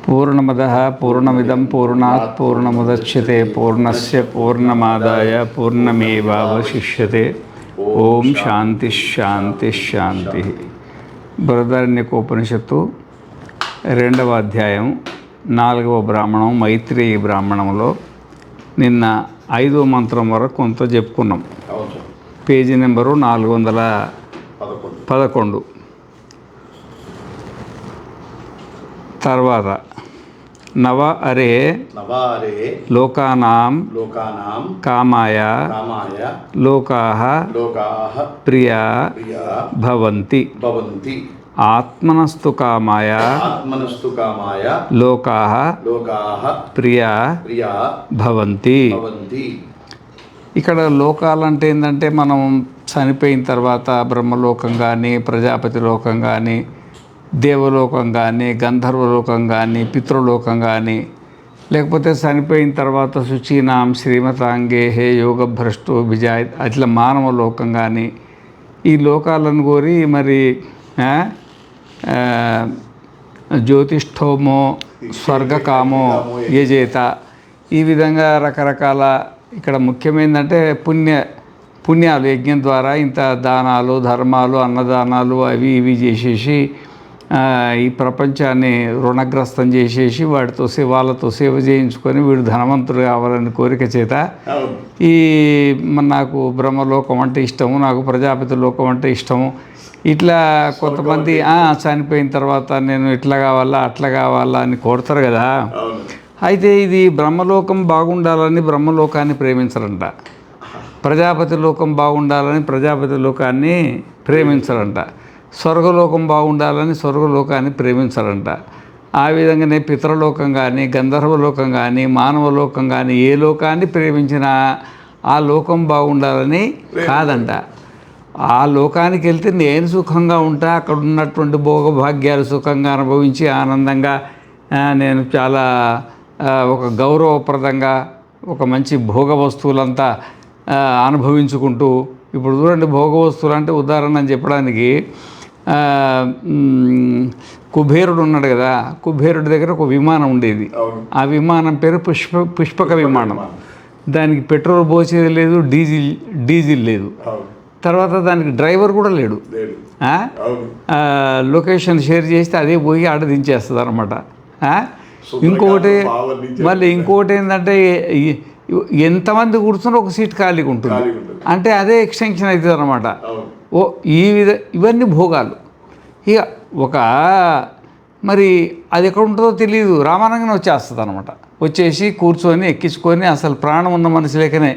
పూర్ణమదః పూర్ణమిదం పూర్ణాత్ పూర్ణముదచ్యతే పూర్ణస్య పూర్ణమాదాయ పూర్ణమేవావశిష్యతే. ఓం శాంతి శాంతి శాంతి. బృహదారణ్యకోపనిషత్తు 2వ అధ్యాయం 4వ బ్రాహ్మణం మైత్రేయి బ్రాహ్మణంలో నిన్న 5వ మంత్రం వరకు కొంత చెప్పుకున్నాం. Page number 411. తర్వాత నవ అరే లోకానాం కామాయ లోకాః ప్రియా భవంతి. ఆత్మనస్తు కామాయ లోకాః ప్రియా భవంతి. ఇక్కడ లోకాలంటే ఏంటంటే మనం చనిపోయిన తర్వాత బ్రహ్మలోకం కానీ ప్రజాపతి లోకం కానీ దేవలోకం కానీ గంధర్వలోకం కానీ పితృలోకం కానీ లేకపోతే చనిపోయిన తర్వాత శుచీనాం శ్రీమతాంగేహే యోగభ్రష్టు విజాయ్ అట్లా మానవ లోకం కానీ ఈ లోకాలను కోరి మరి జ్యోతిష్ఠోమో స్వర్గకామో యజేత ఈ విధంగా రకరకాల ఇక్కడ ముఖ్యమైనదంటే పుణ్యాలు యజ్ఞం ద్వారా ఇంత దానాలు ధర్మాలు అన్నదానాలు అవి ఇవి చేసేసి ఈ ప్రపంచాన్ని రుణగ్రస్తం చేసేసి వాళ్ళతో సేవ చేయించుకొని వీడు ధనవంతుడు కావాలని కోరిక చేత ఈ నాకు బ్రహ్మలోకం అంటే ఇష్టము, నాకు ప్రజాపతి లోకం అంటే ఇష్టము, ఇట్లా కొంతమంది చనిపోయిన తర్వాత నేను ఇట్లా కావాలా అట్లా కావాలా అని కోరుతారు కదా. అయితే ఇది బ్రహ్మలోకం బాగుండాలని బ్రహ్మలోకాన్ని ప్రేమించరంట, ప్రజాపతి లోకం బాగుండాలని ప్రజాపతి లోకాన్ని ప్రేమించరంట, స్వర్గలోకం బాగుండాలని స్వర్గలోకాన్ని ప్రేమించాలంట. ఆ విధంగానే పితృలోకం కానీ గంధర్వలోకం కానీ మానవలోకం కానీ ఏ లోకాన్ని ప్రేమించినా ఆ లోకం బాగుండాలని కాదంట. ఆ లోకానికి వెళ్తే నేను సుఖంగా ఉంటా, అక్కడ ఉన్నటువంటి భోగభాగ్యాలు సుఖంగా అనుభవించి ఆనందంగా నేను చాలా ఒక గౌరవప్రదంగా ఒక మంచి భోగ వస్తువులంతా అనుభవించుకుంటూ, ఇప్పుడు చూడండి భోగ వస్తువులు అంటే ఉదాహరణ అని చెప్పడానికి కుబేరుడు ఉన్నాడు కదా, కుబేరుడి దగ్గర ఒక విమానం ఉండేది. ఆ విమానం పేరు పుష్పక విమానం. దానికి పెట్రోల్ పోసేది లేదు, డీజిల్ లేదు, తర్వాత దానికి డ్రైవర్ కూడా లేడు. లొకేషన్ షేర్ చేస్తే అదే పోయి ఆడ దించేస్తుంది అనమాట. ఇంకొకటి ఏంటంటే ఎంతమంది కూర్చుని ఒక సీట్ ఖాళీగా ఉంటుంది, అంటే అదే ఎక్స్టెన్షన్ అవుతుంది అనమాట. ఇవన్నీ భోగాలు. ఇక ఒక మరి అది ఎక్కడ ఉంటుందో తెలియదు, రామానంగానే వచ్చేస్తుంది అనమాట. వచ్చేసి కూర్చొని ఎక్కించుకొని అసలు ప్రాణం ఉన్న మనిషి లేకనే,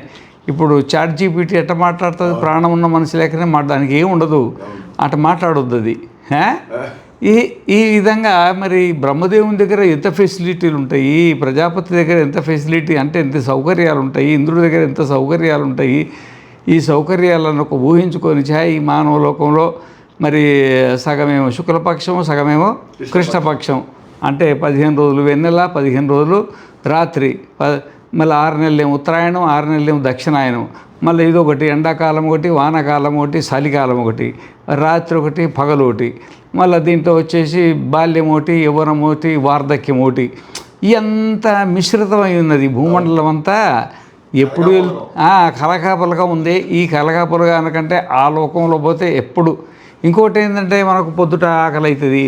ఇప్పుడు చాట్ జీపీటీ ఎట్ట మాట్లాడుతుంది, ప్రాణం ఉన్న మనిషి లేకనే దానికి ఏమి ఉండదు, అట మాట్లాడొద్దు అది. ఈ విధంగా మరి బ్రహ్మదేవుని దగ్గర ఎంత ఫెసిలిటీలు ఉంటాయి, ప్రజాపతి దగ్గర ఎంత ఫెసిలిటీ అంటే ఎంత సౌకర్యాలు ఉంటాయి, ఇంద్రుడి దగ్గర ఎంత సౌకర్యాలు ఉంటాయి. ఈ సౌకర్యాలను ఊహించుకొని ఈ మానవ లోకంలో మరి సగమేమో శుక్లపక్షం సగమేమో కృష్ణపక్షం, అంటే 15 రోజులు వెన్నెల 15 రోజులు రాత్రి, మళ్ళీ 6 నెలలేమో ఉత్తరాయణం 6 నెలలేమో దక్షిణాయనం, మళ్ళీ ఇదొకటి ఎండాకాలం ఒకటి వానాకాలం ఒకటి చలికాలం ఒకటి, రాత్రి ఒకటి పగలు ఒకటి, మళ్ళీ దీంట్లో వచ్చేసి బాల్యం ఒకటి యవ్వనం ఒకటి వార్ధక్యం ఒకటి. ఎంత మిశ్రితమై ఉన్నది భూమండలం అంతా. ఎప్పుడు కలకాపలగా ఉంది. ఈ కలకాపలగా అనకంటే ఆ లోకంలో పోతే ఎప్పుడు. ఇంకోటి ఏంటంటే మనకు పొద్దుట ఆకలి అవుతుంది,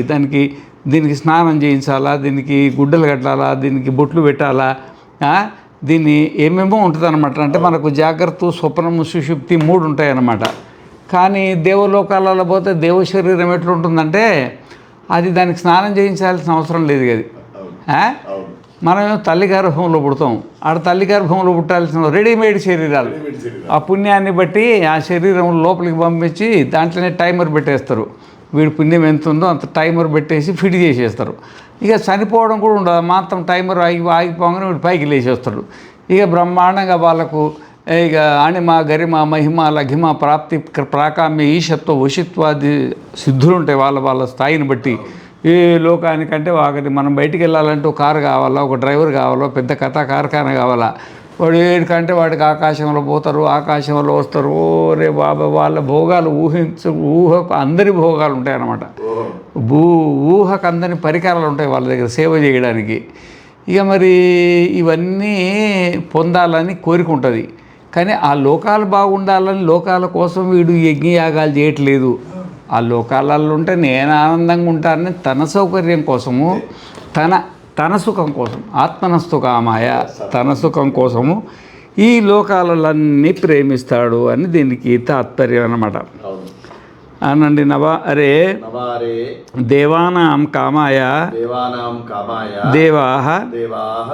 దీనికి స్నానం చేయించాలా, దీనికి గుడ్డలు కట్టాలా, దీనికి బొట్లు పెట్టాలా, దీన్ని ఏమేమో ఉంటుంది అనమాట. అంటే మనకు జాగ్రత్త స్వప్నము సుషుప్తి 3 ఉంటాయి అన్నమాట. కానీ దేవలోకాలలో పోతే దేవ శరీరం ఎట్లుంటుందంటే అది దానికి స్నానం చేయించాల్సిన అవసరం లేదు అది. మనం తల్లి గర్భంలో పుడతాం, ఆడ తల్లి గర్భంలో పుట్టాల్సిన రెడీమేడ్ శరీరాలు. ఆ పుణ్యాన్ని బట్టి ఆ శరీరం లోపలికి పంపించి దాంట్లోనే టైమర్ పెట్టేస్తారు. వీడి పుణ్యం ఎంత ఉందో అంత టైమర్ పెట్టేసి ఫిట్ చేసేస్తారు. ఇక చనిపోవడం కూడా ఉండదు, మాత్రం టైమర్ ఆగిపోగానే వీడు పైకి లేచేస్తాడు. ఇక బ్రహ్మాండంగా వాళ్ళకు ఇక అణిమ గరిమ మహిమ లఘిమ ప్రాప్తి ప్రాకామ్య ఈశత్వ వశిత్వాది సిద్ధులు ఉంటాయి వాళ్ళ స్థాయిని బట్టి. ఏ లోకానికంటే ఒకటి మనం బయటికి వెళ్ళాలంటే ఒక కారు కావాలా, ఒక డ్రైవర్ కావాలా, పెద్ద కథా కార్ఖానా కావాలా, వాడు ఏడికంటే వాడికి ఆకాశంలో పోతారు, ఆకాశంలో వస్తారు. రే బాబా, వాళ్ళ భోగాలు ఊహకు అందరి భోగాలు ఉంటాయి అన్నమాట. ఊహకు అందరి పరికరాలు ఉంటాయి వాళ్ళ దగ్గర సేవ చేయడానికి. ఇక మరి ఇవన్నీ పొందాలని కోరిక ఉంటుంది. కానీ ఆ లోకాలు బాగుండాలని లోకాల కోసం వీడు యజ్ఞయాగాలు చేయట్లేదు. ఆ లోకాలలో ఉంటే నేను ఆనందంగా ఉంటానని తన సౌకర్యం కోసము, తన సుఖం కోసం, ఆత్మనస్తు కామాయ, తన సుఖం కోసము ఈ లోకాలన్నీ ప్రేమిస్తాడు అని దీనికి తాత్పర్యం అన్నమాట. అనండి అరే దేవానాం కామాయ దేవాః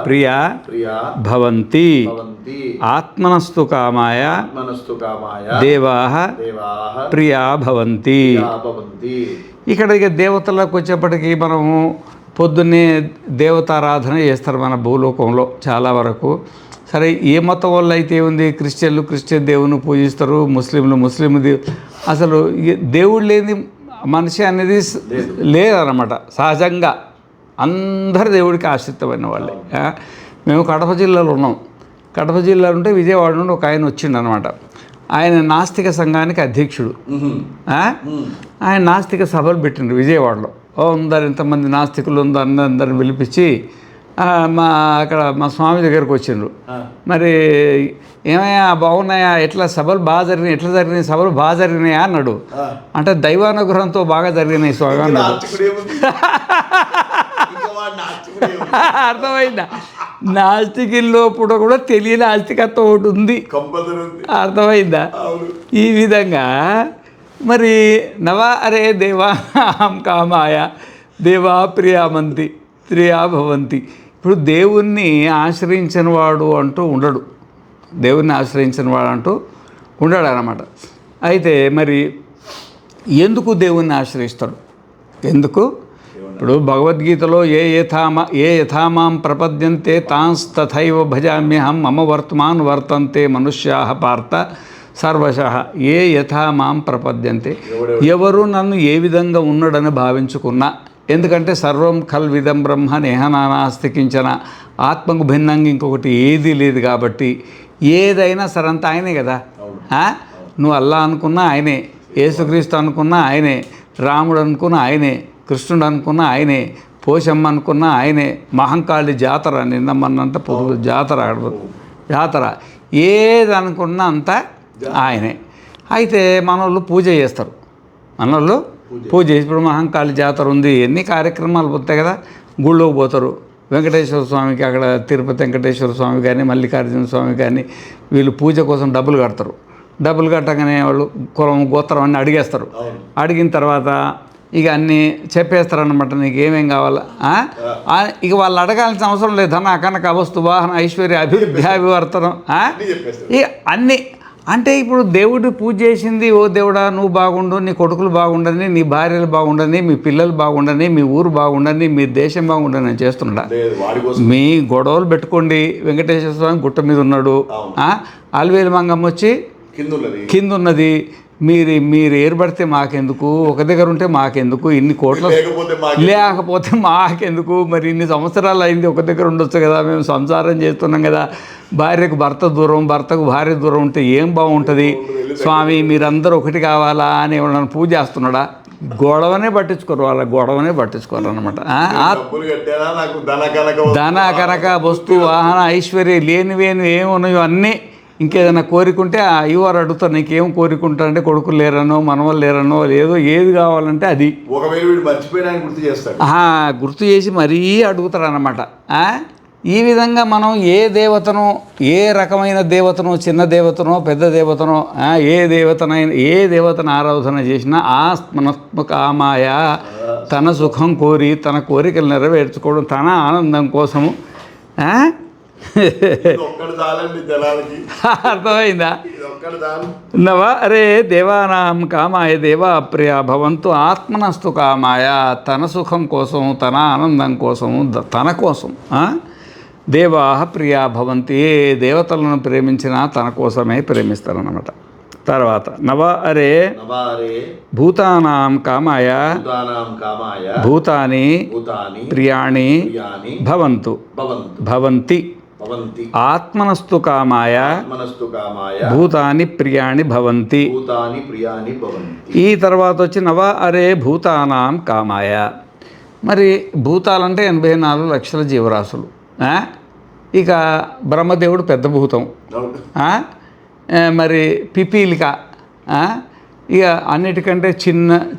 ప్రియా భవంతి, ఆత్మనస్తు కామాయ దేవాః ప్రియా భవంతి. ఇక్కడ ఇక దేవతలకు వచ్చేప్పటికీ మనము పొద్దున్నే దేవతారాధన చేస్తారు మన భూలోకంలో చాలా వరకు. సరే, ఏ మతం వల్ల అయితే ఉంది, క్రిస్టియన్ దేవుని పూజిస్తారు, ముస్లింలు అసలు దేవుడు లేని మనిషి అనేది లేదన్నమాట. సహజంగా అందరు దేవుడికి ఆశ్రితమైన వాళ్ళే. మేము కడప జిల్లాలో ఉన్నాం. కడప జిల్లాలో ఉంటే విజయవాడ నుండి ఒక ఆయన వచ్చిండు అనమాట. ఆయన నాస్తిక సంఘానికి అధ్యక్షుడు. ఆయన నాస్తిక సభలు పెట్టిండు విజయవాడలో. అందరు ఇంతమంది నాస్తికులు అందరిని పిలిపించి అక్కడ మా స్వామి దగ్గరకు వచ్చిండ్రు. మరి ఏమయ్యా బాగున్నాయా, ఎట్లా సభలు బాగా జరిగినాయి, ఎట్లా జరిగినాయి సభలు బాగా జరిగినాయా అన్నాడు. అంటే దైవానుగ్రహంతో బాగా జరిగినాయి స్వామి అన్నాడు. అర్థమైందా? నాస్తికుల్లోపుడు కూడా తెలియని ఆస్తికత్వం ఒకటి ఉంది. అర్థమైందా? ఈ విధంగా మరి అరే దేవానాం కామాయ దేవా ప్రియామంతి ప్రియా భవంతి. ఇప్పుడు దేవుణ్ణి ఆశ్రయించిన వాడు అంటూ ఉండడు. దేవుణ్ణి ఆశ్రయించిన వాడు అంటూ ఉండడు అన్నమాట. అయితే మరి ఎందుకు దేవుణ్ణి ఆశ్రయిస్తాడు? ఎందుకు? ఇప్పుడు భగవద్గీతలో ఏ యథామాం ప్రపద్యంతే తాంస్తథైవ భజామ్యహం మమ వర్తమాన్ వర్తంతే మనుష్యాః పార్థ సర్వశః ఏ యథామాం ప్రపద్యంతే. ఎవరు నన్ను ఏ విధంగా ఉన్నాడని భావించుకున్నా, ఎందుకంటే సర్వం కల్విదం బ్రహ్మ నేహనానాస్తికించిన, ఆత్మకు భిన్నంగా ఇంకొకటి ఏదీ లేదు కాబట్టి ఏదైనా సరంతా ఆయనే కదా. నువ్వు అల్లా అనుకున్నా ఆయనే, యేసుక్రీస్తు అనుకున్నా ఆయనే, రాముడు అనుకున్నా ఆయనే, కృష్ణుడు అనుకున్నా ఆయనే, పోషమ్మ అనుకున్నా ఆయనే, మహంకాళి జాతర నిన్నమన్నంత పొద్దు జాతర ఏది అనుకున్నా అంతా ఆయనే. అయితే మనోళ్ళు పూజ చేస్తారు. పూజ చేసి ఇప్పుడు మహంకాళి జాతర ఉంది, ఎన్ని కార్యక్రమాలు పోతాయి కదా. గుళ్ళోకి పోతారు, వెంకటేశ్వర స్వామికి అక్కడ తిరుపతి వెంకటేశ్వర స్వామి కానీ మల్లికార్జున స్వామి కానీ వీళ్ళు పూజ కోసం డబ్బులు కడతారు. డబ్బులు కట్టగానే వాళ్ళు కులం గోత్రం అన్నీ అడిగేస్తారు. అడిగిన తర్వాత ఇక అన్నీ చెప్పేస్తారనమాట, నీకు ఏమేం కావాలా. ఇక వాళ్ళు అడగాల్సిన అవసరం లేదు. ధన కనక వస్తు వాహన ఐశ్వర్య అభివృద్ధ్యాభివర్తనం ఇక అన్నీ. అంటే ఇప్పుడు దేవుడు పూజ చేసింది, ఓ దేవుడా నువ్వు బాగుండు, నీ కొడుకులు బాగుండని, నీ భార్యలు బాగుండని, మీ పిల్లలు బాగుండని, మీ ఊరు బాగుండని, మీ దేశం బాగుండని నేను చేస్తున్నాడా? మీ గొడవలు పెట్టుకోండి. వెంకటేశ్వర స్వామి గుట్ట మీద ఉన్నాడు, అలివేలు మంగమ్మ వచ్చి కింద ఉన్నది. మీరు ఏర్పడితే మాకెందుకు, ఒక దగ్గర ఉంటే మాకెందుకు, ఇన్ని కోట్ల లేకపోతే మాకెందుకు, మరి ఇన్ని సంవత్సరాలు అయింది ఒక దగ్గర ఉండొచ్చు కదా, మేము సంసారం చేస్తున్నాం కదా. భార్యకు భర్త దూరం, భర్తకు భార్య దూరం ఉంటే ఏం బాగుంటుంది స్వామి, మీరందరూ ఒకటి కావాలా అని ఎవరైనా పూజ చేస్తున్నాడా? గొడవనే పట్టించుకోరు, వాళ్ళ గొడవనే పట్టించుకోరు అనమాట. ధన కనక వస్తు వాహన ఐశ్వర్య లేనివేను ఏమున్నాయో అన్నీ. ఇంకేదైనా కోరికుంటే అయ్యవారు అడుగుతారు, నీకేం కోరికుంటా అంటే కొడుకులు లేరనో మనవలు లేరనో లేదో ఏది కావాలంటే అది గుర్తు చేసి మరీ అడుగుతారు అన్నమాట. ఈ విధంగా మనం ఏ దేవతను, ఏ రకమైన దేవతను, చిన్న దేవతనో పెద్ద దేవతనో, ఏ దేవతను ఆరాధన చేసినా ఆత్మకామాయ తన సుఖం కోరి తన కోరికలు నెరవేర్చుకోవడం, తన ఆనందం కోసము. అర్థమైందా? అరే దేవానాం కామాయ దేవా ప్రియా భవంతు ఆత్మనస్తు కామాయ. తన సుఖం కోసం, తన ఆనందం కోసము, తన కోసం దేవా ప్రియా భవంతి. ఏ దేవతలను ప్రేమించినా తన కోసమే ప్రేమిస్తారన్నమాట. తర్వాత అరే భూతానాం కామాయ భూతాని ప్రియాణి భవంతు భవంతి భవంతి ఆత్మనస్తు కామాయ ఆత్మనస్తు కామాయ భూతాని ప్రియాణి భవంతి. భూతాని ప్రియాని భవంతి. ఈ తర్వాత వచ్చి నవ అరే భూతానాం కామాయ. మరి భూతాలంటే 84 లక్షల జీవరాశులు. ఇక బ్రహ్మదేవుడు పెద్ద భూతం. మరి పిపీలిక, ఇక అన్నిటికంటే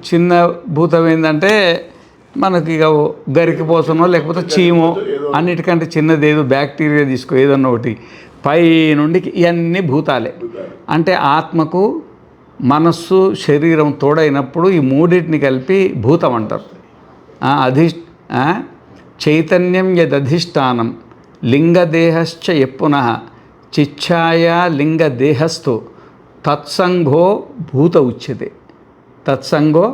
చిన్న భూతం ఏంటంటే మనకి ఇక గరికి పోసనో లేకపోతే చీమో, అన్నిటికంటే చిన్నది ఏదో బ్యాక్టీరియా తీసుకో ఏదన్నా ఒకటి పై నుండి ఇవన్నీ భూతాలే. అంటే ఆత్మకు మనస్సు శరీరం తోడైనప్పుడు ఈ మూడింటిని కలిపి భూతం అంటారు. చైతన్యం యదధిష్టానం లింగదేహశ్చ ఎప్పునః చిచ్ఛాయా లింగదేహస్థో తత్సంగో భూత ఉచ్యతే. తత్సంగో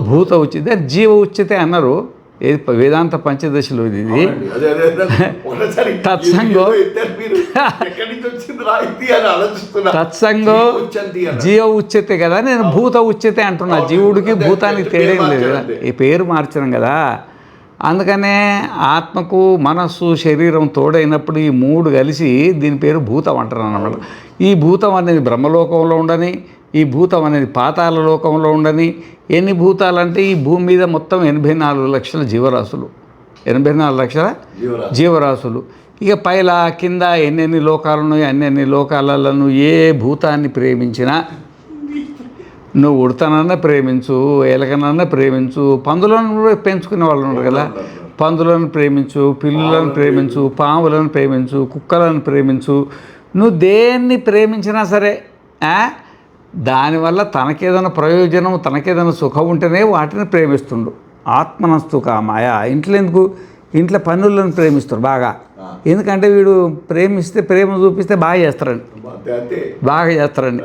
భూత ఉచ్యతే, జీవ ఉచ్యతే అన్నారు. ఏది వేదాంత పంచదశలో ఇది. తత్సంగో తత్సంగో జీవ ఉచ్యతే కదా, నేను భూత ఉచ్యతే అంటున్నా. జీవుడికి భూతానికి తేడేం లేదు కదా, ఈ పేరు మార్చడం కదా. అందుకనే ఆత్మకు మనస్సు శరీరం తోడైనప్పుడు ఈ మూడు కలిసి దీని పేరు భూతం అంటారు అన్నమాట. ఈ భూతం అనేది బ్రహ్మలోకంలో ఉండని, ఈ భూతం అనేది పాతాళ లోకంలో ఉండని. ఎన్ని భూతాలంటే ఈ భూమి మీద మొత్తం 84 లక్షల జీవరాశులు. 84 లక్షల జీవరాశులు. ఇక పైలా కింద ఎన్నెన్ని లోకాలు ఉన్నాయో అన్ని లోకాలలో నువ్వు ఏ భూతాన్ని ప్రేమించినా, నువ్వు ఉడతనన్నా ప్రేమించు, ఎలకనన్నా ప్రేమించు, పందులను పెంచుకునే వాళ్ళు ఉన్నారు కదా, పందులను ప్రేమించు, పిల్లులను ప్రేమించు, పాములను ప్రేమించు, కుక్కలను ప్రేమించు. నువ్వు దేన్ని ప్రేమించినా సరే దానివల్ల తనకేదైనా ప్రయోజనం, తనకేదైనా సుఖం ఉంటేనే వాటిని ప్రేమిస్తుండు. ఆత్మనస్తు కామాయ. ఇంట్లో పన్నులను ప్రేమిస్తారు బాగా. ఎందుకంటే వీడు ప్రేమిస్తే, ప్రేమ చూపిస్తే బాగా చేస్తారండి, బాగా చేస్తారండి.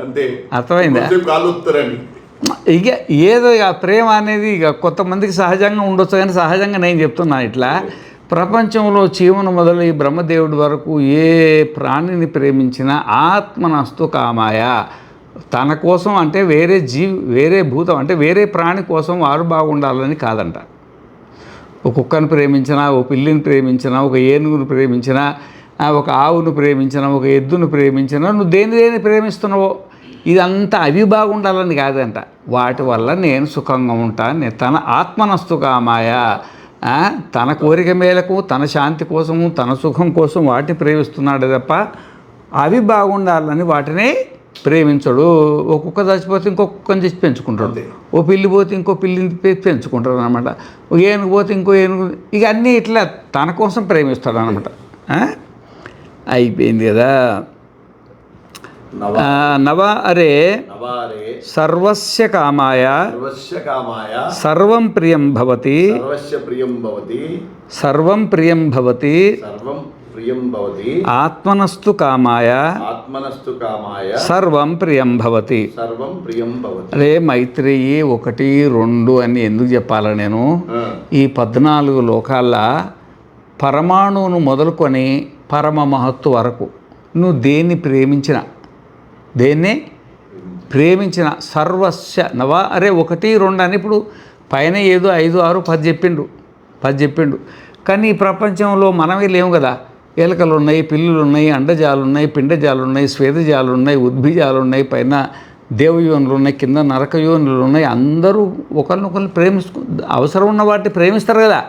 అర్థమైందా? ఇక ఏదో ఇక ప్రేమ అనేది ఇక కొంతమందికి సహజంగా ఉండొచ్చు, కానీ సహజంగా నేను చెప్తున్నా ఇట్లా ప్రపంచంలో చీమను మొదలు ఈ బ్రహ్మదేవుడి వరకు ఏ ప్రాణిని ప్రేమించినా ఆత్మనస్తు కామాయ. తన కోసం అంటే వేరే భూతం అంటే వేరే ప్రాణి కోసం వారు బాగుండాలని కాదంట. ఒక కుక్కను ప్రేమించినా, ఒక పిల్లిని ప్రేమించినా, ఒక ఏనుగును ప్రేమించినా, ఒక ఆవును ప్రేమించినా, ఒక ఎద్దును ప్రేమించినా, నువ్వు దేని ప్రేమిస్తున్నావో ఇదంతా అవి బాగుండాలని కాదంట. వాటి వల్ల నేను సుఖంగా ఉంటాను. తన ఆత్మనస్తు కామాయ. తన కోరిక మేరకు, తన శాంతి కోసము, తన సుఖం కోసం వాటిని ప్రేమిస్తున్నాడు తప్ప అవి బాగుండాలని వాటిని ప్రేమించడు. ఒక కుక్క చచ్చిపోతే ఇంకో కుక్కని తెచ్చి పెంచుకుంటాడు, ఓ పిల్లి పోతే ఇంకో పిల్లిని పెంచుకుంటాడు అనమాట, ఒక ఏనుగు పోతే ఇంకో ఏనుగు, ఇక అన్నీ ఇట్లా తన కోసం ప్రేమిస్తాడు అనమాట. అయిపోయింది కదా. నవ అరే సర్వస్య కామాయ సర్వం ప్రియం భవతి. సర్వం ప్రియం భవతి ఆత్మనస్తు కామాయ సర్వం ప్రియం భవతి. అరే మైత్రేయి 1, 2 అని ఎందుకు చెప్పాలా నేను? ఈ 14 లోకాల్లో పరమాణువును మొదలుకొని పరమ మహత్తు వరకు నువ్వు దేన్ని ప్రేమించిన సర్వస్య నవ అరే 1, 2 అని ఇప్పుడు పైన ఏదో 5, 6, 10 చెప్పిండు. కానీ ఈ ప్రపంచంలో మనమే లేవు కదా. ఎలకలు ఉన్నాయి, పిల్లులు ఉన్నాయి, అండజాలు ఉన్నాయి, పిండజాలు ఉన్నాయి, స్వేదజాలు ఉన్నాయి, ఉద్భిజాలు ఉన్నాయి, పైన దేవయోనులు ఉన్నాయి, కింద నరకయోనులు ఉన్నాయి. అందరూ ఒకరినొకరు అవసరం ఉన్న వాటిని ప్రేమిస్తారు కదా.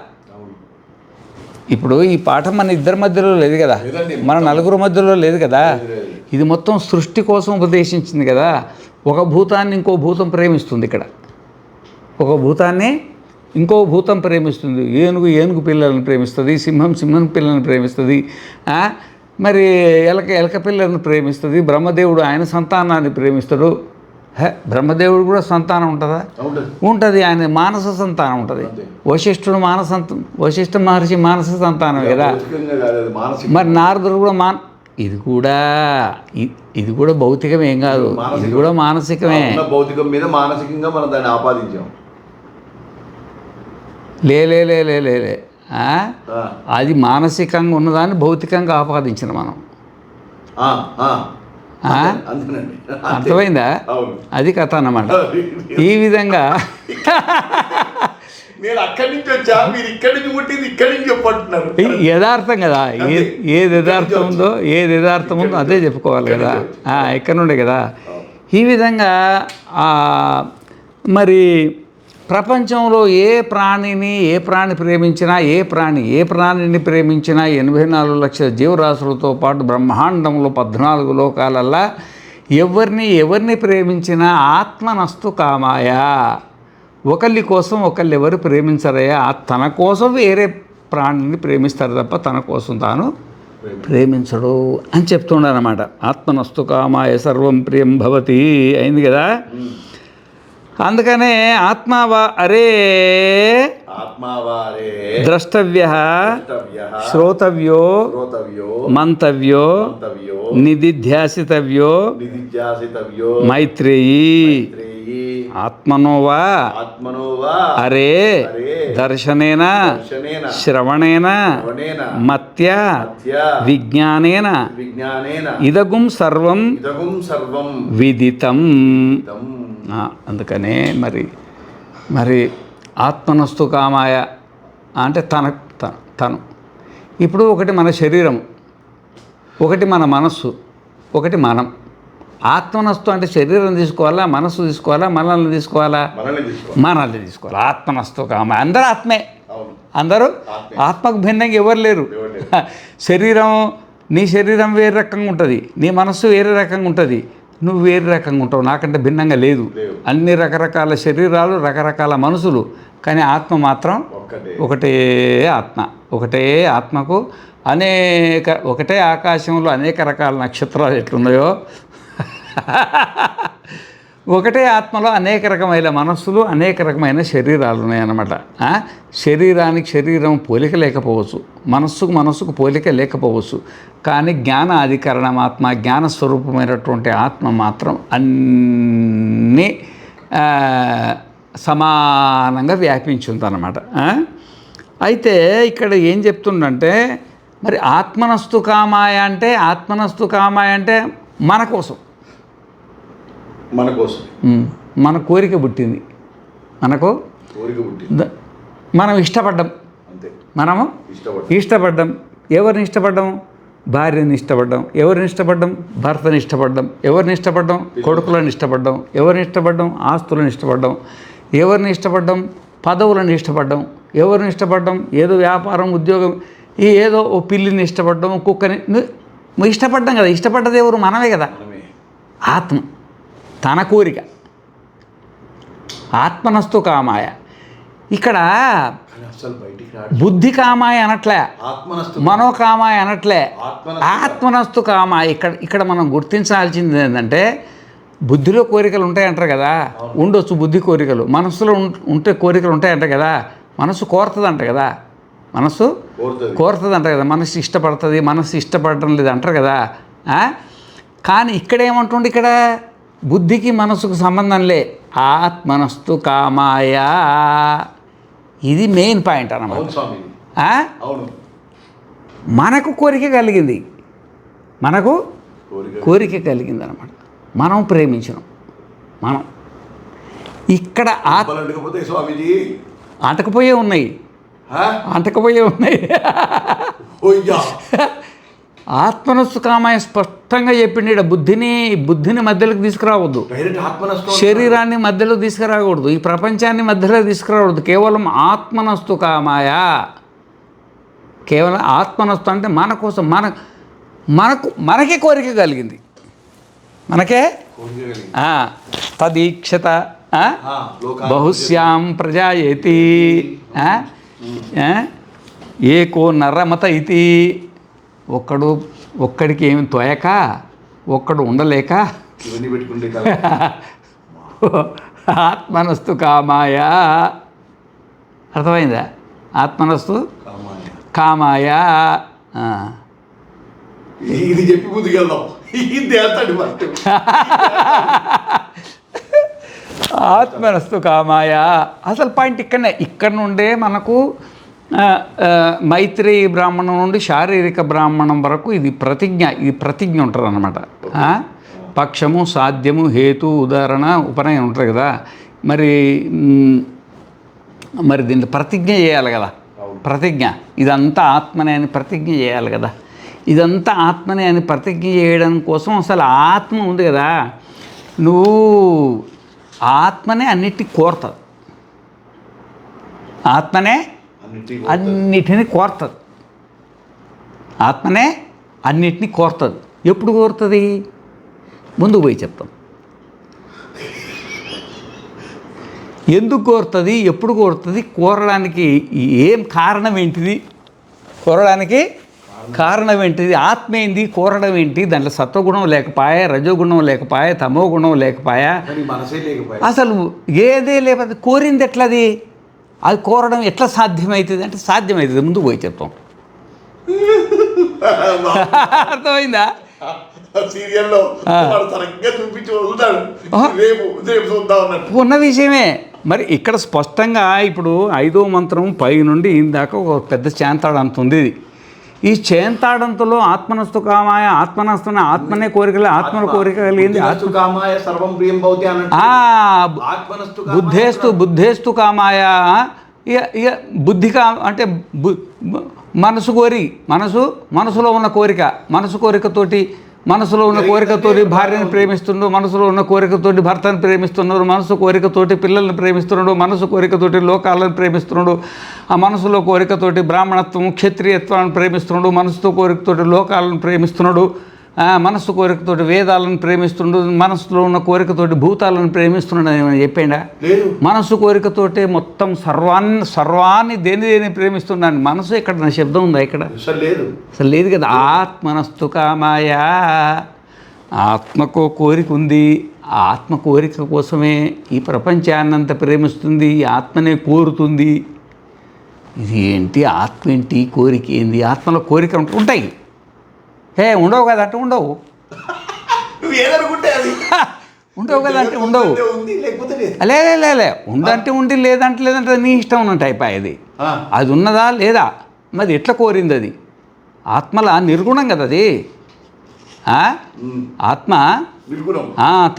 ఇప్పుడు ఈ పాఠం మన ఇద్దరి మధ్యలో లేదు కదా, మన నలుగురు మధ్యలో లేదు కదా. ఇది మొత్తం సృష్టి కోసం ఉపదేశించింది కదా. ఒక భూతాన్ని ఇంకో భూతం ప్రేమిస్తుంది. ఇక్కడ ఒక భూతాన్ని ఇంకో భూతం ప్రేమిస్తుంది. ఏనుగు పిల్లలను ప్రేమిస్తుంది, సింహం పిల్లలను ప్రేమిస్తుంది, మరి ఎలక పిల్లలను ప్రేమిస్తుంది. బ్రహ్మదేవుడు ఆయన సంతానాన్ని ప్రేమిస్తాడు. బ్రహ్మదేవుడు కూడా సంతానం ఉంటుందా? ఉంటుంది. ఆయన మానస సంతానం ఉంటుంది. వశిష్ఠ మహర్షి మానస సంతానం కదా. మరి నారదుడు కూడా ఇది కూడా భౌతికమేం కాదు, ఇది కూడా మానసికమే. భౌతికం మీద మానసికంగా మనం దాన్ని ఆపాదించాం. లే అది మానసికంగా ఉన్నదాన్ని భౌతికంగా ఆపాదించిన మనం. అర్థమైందా? అది కథ అన్నమాట. ఈ విధంగా నేను అక్కడి నుంచి వచ్చా, మీరు ఇక్కడి నుంచి పుట్టింది ఇక్కడి నుంచి చెప్పంటున్నారు. యథార్థం కదా, ఏది యథార్థం ఉందో అదే చెప్పుకోవాలి కదా, ఎక్కడి నుండే కదా. ఈ విధంగా మరి ప్రపంచంలో ఏ ప్రాణి ప్రేమించినా, ఏ ప్రాణిని ప్రేమించినా 84 లక్షల జీవరాశులతో పాటు బ్రహ్మాండంలో 14 లోకాలల్లా ఎవరిని ప్రేమించినా ఆత్మనస్తు కామాయ, ఒకళ్ళ కోసం ఒకళ్ళు ఎవరు ప్రేమించరయ్యా, తన కోసం వేరే ప్రాణిని ప్రేమిస్తారు తప్ప తన కోసం తాను ప్రేమించడు అని చెప్తున్నాడు అన్నమాట. ఆత్మనస్తు కామాయ సర్వం ప్రియం భవతి అయింది కదా. అందుకనే ఆత్మావా అరే ద్రష్టవ్య శ్రోతవ్యో మంతవ్యో నిధిధ్యాసితవ్యో మైత్రేయీ ఆత్మనోవా అరే దర్శనేన శ్రవణేన మత్య విజ్ఞానేన ఇదగుం సర్వం విదితం. అందుకనే మరి ఆత్మనస్తు కామాయ అంటే తను ఇప్పుడు ఒకటి మన శరీరం, ఒకటి మన మనస్సు, ఒకటి మనం. ఆత్మనస్తు అంటే శరీరం తీసుకోవాలా, మనస్సు తీసుకోవాలా, మనల్ని తీసుకోవాలా? మనల్ని తీసుకోవాలి. ఆత్మనస్తు కామాయ అందరూ ఆత్మే, అందరూ ఆత్మకు భిన్నంగా ఎవరు లేరు. నీ శరీరం వేరే రకంగా ఉంటుంది, నీ మనస్సు వేరే రకంగా ఉంటుంది, నువ్వు వేరే రకంగా ఉంటావు, నాకంటే భిన్నంగా లేదు. అన్ని రకరకాల శరీరాలు, రకరకాల మనసులు, కానీ ఆత్మ మాత్రం ఒకటే ఆత్మ. ఒకటే ఆత్మకు ఒకటే ఆకాశంలో అనేక రకాల నక్షత్రాలు ఎట్లున్నాయో ఒకటే ఆత్మలో అనేక రకమైన మనస్సులు, అనేక రకమైన శరీరాలు ఉన్నాయన్నమాట. శరీరానికి శరీరం పోలిక లేకపోవచ్చు, మనస్సుకు పోలిక లేకపోవచ్చు, కానీ జ్ఞాన అధికరణం ఆత్మ, జ్ఞాన స్వరూపమైనటువంటి ఆత్మ మాత్రం అన్నీ సమానంగా వ్యాపించి ఉందన్నమాట. అయితే ఇక్కడ ఏం చెప్తుండంటే మరి ఆత్మనస్తు కామాయ అంటే మన కోసం, మన కోరిక పుట్టింది, మనం ఇష్టపడ్డం. ఎవరిని ఇష్టపడ్డం? భార్యని ఇష్టపడ్డం. ఎవరిని ఇష్టపడ్డం? భర్తని ఇష్టపడ్డం. ఎవరిని ఇష్టపడ్డం? కొడుకులను ఇష్టపడ్డం. ఎవరిని ఇష్టపడ్డం? ఆస్తులను ఇష్టపడ్డం. ఎవరిని ఇష్టపడ్డం? పదవులను ఇష్టపడ్డం. ఎవరిని ఇష్టపడ్డం? ఏదో వ్యాపారం, ఉద్యోగం, ఏదో ఓ పిల్లిని ఇష్టపడ్డం, కుక్కని ఇష్టపడ్డం కదా. ఇష్టపడ్డది ఎవరు? మనమే కదా. ఆత్మ, తన కోరిక. ఆత్మనస్తు కామాయ. ఇక్కడ బుద్ధి కామాయ అనట్లే, మనోకామాయ అనట్లే, ఆత్మనస్తు కామాయ. ఇక్కడ మనం గుర్తించాల్సింది ఏంటంటే బుద్ధిలో కోరికలు ఉంటాయంటారు కదా, ఉండొచ్చు బుద్ధి కోరికలు. మనస్సులో కోరికలు ఉంటాయంట కదా, మనస్సు కోరుతుందంట కదా, మనస్సు కోరుతుందంట కదా, మనస్సు ఇష్టపడుతుంది, మనస్సు ఇష్టపడటం లేదు అంటారు కదా. కానీ ఇక్కడ ఏమంటుండే, ఇక్కడ బుద్ధికి మనస్సుకు సంబంధం లే, ఆత్మనస్తు కామాయ. ఇది మెయిన్ పాయింట్ అన్నమాట. మనకు కోరిక కలిగింది, అన్నమాట. మనం ప్రేమించినాం. మనం ఇక్కడ అంటకపోయే ఉన్నాయి. ఆత్మనస్తు కామాయ స్పష్టంగా చెప్పిండి. బుద్ధిని మధ్యలోకి తీసుకురావద్దు, శరీరాన్ని మధ్యలో తీసుకురాకూడదు, ఈ ప్రపంచాన్ని మధ్యలో తీసుకురాకూడదు. కేవలం ఆత్మనస్తు కామాయ. కేవలం ఆత్మనస్తు అంటే మన కోసం, మనకే కోరిక కలిగింది, మనకే తదీక్షత బహుశ్యాం ప్రజాయేతి ఏకో నరమత ఇది. ఒక్కడికి ఏమి తోయక, ఒక్కడు ఉండలేక ఆత్మనస్తు కామాయ. అర్థమైందా? ఆత్మనస్తు కామాయ. ఇది చెప్పి ముందుకెళ్దాం. ఆత్మనస్తు కామాయ అసలు పాయింట్ ఇక్కడ నుండే మనకు మైత్రేయి బ్రాహ్మణం నుండి శారీరక బ్రాహ్మణం వరకు ఇది ప్రతిజ్ఞ ఉంటుంది అన్నమాట. పక్షము, సాధ్యము, హేతు, ఉదాహరణ, ఉపనయనం ఉంటుంది కదా. మరి మరి దీన్ని ప్రతిజ్ఞ చేయాలి కదా, ప్రతిజ్ఞ ఇదంతా ఆత్మనే అని ప్రతిజ్ఞ చేయాలి కదా. ఇదంతా ఆత్మనే అని ప్రతిజ్ఞ చేయడం కోసం అసలు ఆత్మ ఉంది కదా, నువ్వు ఆత్మనే అన్నిటిని కోరుతుంది, ఆత్మనే అన్నిటిని కోరుతుంది, ఆత్మనే అన్నిటినీ కోరుతుంది. ఎప్పుడు కోరుతుంది? ముందుకు పోయి చెప్తాం. ఎందుకు కోరుతుంది, ఎప్పుడు కోరుతుంది, కోరడానికి ఏం కారణం ఏంటిది, కోరడానికి కారణం ఏంటిది, ఆత్మ ఏంది, కోరడం ఏంటి, దాంట్లో సత్వగుణం లేకపోయా, రజోగుణం లేకపోయా, తమో గుణం లేకపోయా, అసలు ఏదే లేకపోతే కోరింది ఎట్లది, అది కోరడం ఎట్లా సాధ్యమవుతుంది అంటే సాధ్యమవుతుంది. ముందుకు పోయి చెప్తాం. అర్థమైందా? సీరియల్లో చూపించి వదులుతాడు, రేపు చూద్దాం అన్నట్టు ఉన్న విషయమే. మరి ఇక్కడ స్పష్టంగా ఇప్పుడు 5వ మంత్రం పై నుండి ఇందాక ఒక పెద్ద చేంతాడంత ఉంది. ఈ చేంతాడంతలో ఆత్మనస్తు కామాయ, ఆత్మనస్తున్న ఆత్మనే కోరికలే, ఆత్మను కోరిక కలిగింది, బుద్ధేస్తు కామాయ, ఇక బుద్ధి అంటే మనసు కోరి, మనసులో ఉన్న కోరిక, మనసు కోరికతోటి, మనసులో ఉన్న కోరికతోటి భార్యను ప్రేమిస్తున్నాడు, మనసులో ఉన్న కోరికతోటి భర్తను ప్రేమిస్తున్నాడు, మనసు కోరికతోటి పిల్లల్ని ప్రేమిస్తున్నాడు, మనసు కోరికతోటి లోకాలను ప్రేమిస్తున్నాడు, ఆ మనసులో కోరికతోటి బ్రాహ్మణత్వం క్షత్రియత్వాన్ని ప్రేమిస్తున్నాడు, మనసుతో కోరికతోటి లోకాలను ప్రేమిస్తున్నాడు, మనసు కోరికతోటి వేదాలను ప్రేమిస్తున్నాడు, మనసులో ఉన్న కోరికతోటి భూతాలను ప్రేమిస్తున్నాడు అని ఏమైనా చెప్పాడా? మనసు కోరికతోటే మొత్తం సర్వాన్ని దేని ప్రేమిస్తున్నాను. మనసు ఎక్కడ నా శబ్దం ఉందా ఇక్కడ? అసలు లేదు కదా. ఆత్మనస్తు కామాయ, ఆత్మకో కోరిక ఉంది, ఆత్మ కోరిక కోసమే ఈ ప్రపంచాన్నంత ప్రేమిస్తుంది, ఈ ఆత్మనే కోరుతుంది. ఇది ఏంటి ఆత్మ ఏంటి, కోరిక ఏంది? ఆత్మలో కోరిక ఉంటాయి, ఉండవు కదా అంటే ఉండవు, ఉండవు కదా అంటే ఉండవు, లే ఉండంటే ఉండి లేదంటే నీ ఇష్టం ఉన్నట్టు అయిపోయేది. అది ఉన్నదా లేదా, మరి ఎట్లా కోరింది? అది ఆత్మలా నిర్గుణం కదా అది. ఆత్మ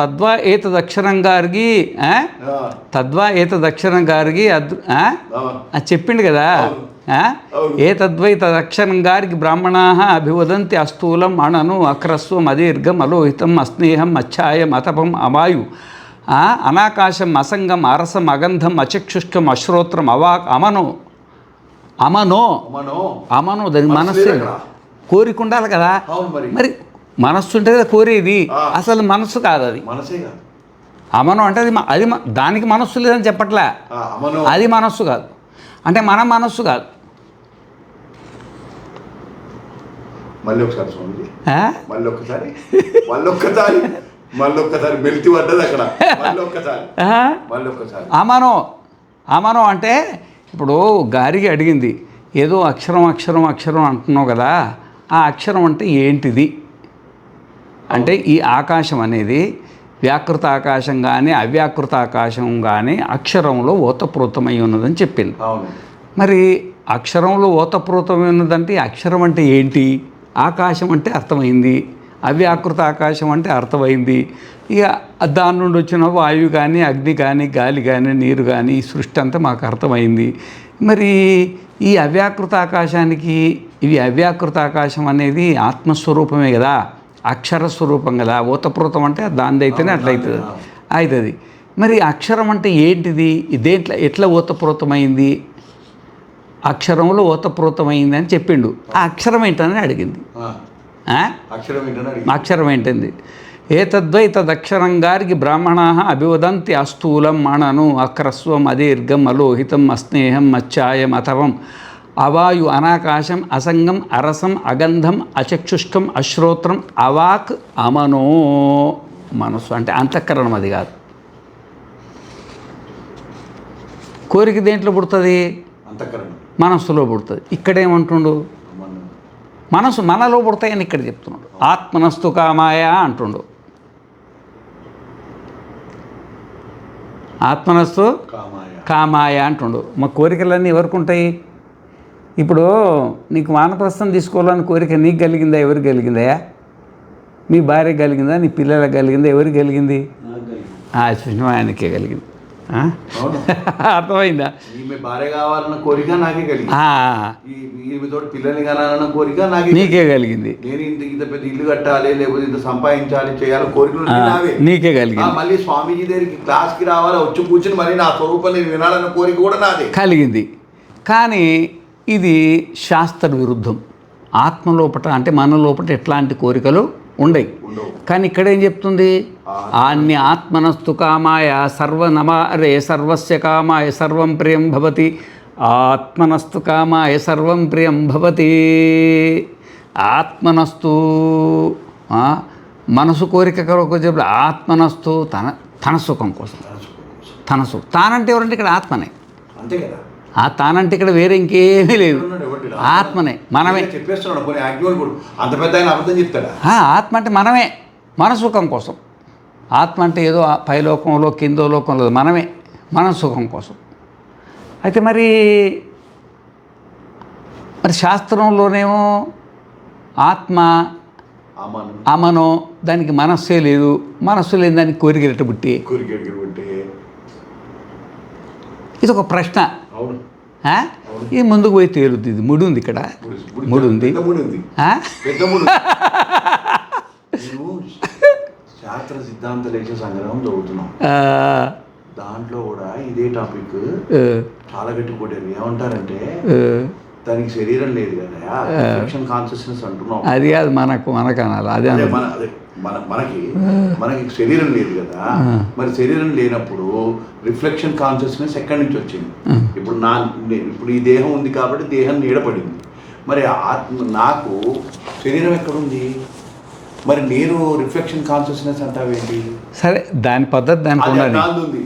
తద్వా ఏతదక్షరం గారికి అది చెప్పిండు కదా. ఏ తద్వై తదక్షరం గారికి బ్రాహ్మణా అభివదంతి అస్థూలం అణను అక్రస్వం అదీర్ఘం అలోహితం అస్నేహం అచ్ఛాయం అతపం అవాయు అనాకాశం అసంగం అరసం అగంధం అచక్షుష్కం అశ్రోత్రం అమనో దాని మనస్సు కోరిక ఉండాలి కదా. మరి మనస్సు ఉంటే కదా కోరేది, అసలు మనస్సు కాదు అది. అమను అంటే అది దానికి మనస్సు లేదని చెప్పట్లే, అది మనస్సు కాదు అంటే మన మనస్సు కాదు. అమనో అంటే ఇప్పుడు గారికి అడిగింది, ఏదో అక్షరం అంటున్నావు కదా, ఆ అక్షరం అంటే ఏంటిది అంటే ఈ ఆకాశం అనేది వ్యాకృత ఆకాశం కానీ అవ్యాకృత ఆకాశం కానీ అక్షరంలో ఓతప్రోతమై ఉన్నదని చెప్పింది. మరి అక్షరంలో ఓతప్రోతమై ఉన్నదంటే అక్షరం అంటే ఏంటి, ఆకాశం అంటే అర్థమైంది, అవ్యాకృత ఆకాశం అంటే అర్థమైంది. ఇక దాని నుండి వచ్చిన వాయువు కానీ అగ్ని కానీ గాలి కానీ నీరు కానీ ఈ సృష్టి అంతా మాకు అర్థమైంది. మరి ఈ అవ్యాకృత ఆకాశానికి ఇవి అవ్యాకృత ఆకాశం అనేది ఆత్మస్వరూపమే కదా, అక్షర స్వరూపం కదా. ఓతప్రోతం అంటే దాని అయితేనే అవుతుంది. మరి అక్షరం అంటే ఏంటిది, దేంట్లో ఎట్లా ఓతప్రోతమైంది, అక్షరంలో ఓతప్రోతమైంది అని చెప్పిండు. ఆ అక్షరం ఏంటని అడిగింది. అక్షరం ఏంటంది? ఏతద్వై తదక్షరం గారికి బ్రాహ్మణా అభివదంతి అస్థూలం అణను అక్రస్వం అదీర్ఘం అలోహితం అస్నేహం అచ్ఛాయం అతవం అవాయు అనాకాశం అసంగం అరసం అగంధం అచక్షుష్కం అశ్రోత్రం అవాక్ అమనో. మనస్సు అంటే అంతఃకరణం, అది కాదు. కోరిక దేంట్లో పుడుతుంది? మనస్సులో పుడుతుంది. ఇక్కడేమంటుండు? మనలో పుడతాయని ఇక్కడ చెప్తున్నాడు. ఆత్మనస్తు కామాయ అంటుండు. ఆత్మనస్తు కామాయ అంటుండు. మా కోరికలన్నీ ఎవరికి ఉంటాయి? ఇప్పుడు నీకు వానప్రస్థం తీసుకోవాలని కోరిక నీకు కలిగిందా, ఎవరికి కలిగిందా? మీ భార్య కలిగిందా, నీ పిల్లలకు కలిగిందా, ఎవరికి కలిగింది? చూసిన ఆయనకే కలిగింది. అవును. అర్థమైందా? ఈమె భార్య కావాలన్న కోరిక నాకే కలిగింది. ఆ, ఈమెతో పిల్లల్ని కనాలన్న కోరిక నీకే కలిగింది. నేను ఇంత పెద్ద ఇల్లు కట్టాలి, లేకపోతే ఇంత సంపాదించాలి, చేయాలి కోరికలు నావే. నీకే కలిగింది. మళ్ళీ స్వామీజీ దగ్గరికి క్లాస్కి రావాలి, వచ్చి కూర్చుని మళ్ళీ నా స్వరూపం నేను వినాలన్న కోరిక కూడా నాదే కలిగింది. కానీ ఇది శాస్త్ర విరుద్ధం. ఆత్మ లోపట అంటే మన లోపట ఎట్లాంటి కోరికలు ఉండవు. కానీ ఇక్కడ ఏం చెప్తుంది? అన్ని ఆత్మనస్తు కామాయ సర్వనమారే సర్వస్య కామాయ సర్వం ప్రియం భవతి. ఆత్మనస్తు కామాయ సర్వం ప్రియం భవతి. ఆత్మనస్తు మనసు కోరిక చెప్పి ఆత్మనస్తు తన సుఖం కోసం, తన సుఖం. తానంటే ఎవరంటే ఇక్కడ ఆత్మనే. అంతే కదా. తానంటే ఇక్కడ వేరే ఇంకేమీ లేదు, ఆత్మనే, మనమే. చెప్పేస్తున్నాడు అంత పెద్ద ఆయన అబద్ధం చెప్తాడా? ఆత్మ అంటే మనమే, మన సుఖం కోసం. ఆత్మ అంటే ఏదో పైలోకంలో కిందో లోకంలో మనమే, మన సుఖం కోసం. అయితే మరి శాస్త్రంలోనేమో ఆత్మ అమనో, దానికి మనస్సే లేదు, మనస్సు లేని దానికి కోరిక బుట్టి. ఇది ఒక ప్రశ్న. ఇది ముందుకు పోయి తేలుద్ది. ఇది ముడి ఉంది, ఇక్కడ ముడి ఉంది. శాస్త్ర సిద్ధాంత లేఖ సంగ్రహం చదువుతున్నాం. దాంట్లో కూడా ఇదే టాపిక్ చాలా గట్టి కొట్టారు. ఏమంటారంటే దానికి శరీరం లేదు కదా, కాన్షియస్నెస్ అంటున్నాం. అది కాదు, మనకు అనాలి. అదే మనకి శరీరం లేదు కదా, మరి శరీరం లేనప్పుడు రిఫ్లెక్షన్ కాన్షియస్నెస్ ఎక్కడి నుంచి వచ్చింది? ఇప్పుడు ఈ దేహం ఉంది కాబట్టి దేహం నీడపడింది. మరి నాకు శరీరం ఎక్కడుంది? మరి నేను రిఫ్లెక్షన్ కాన్షియస్నెస్ అంటావేంటి? సరే, దాని పద్ధతి దానికి ఉండాలి.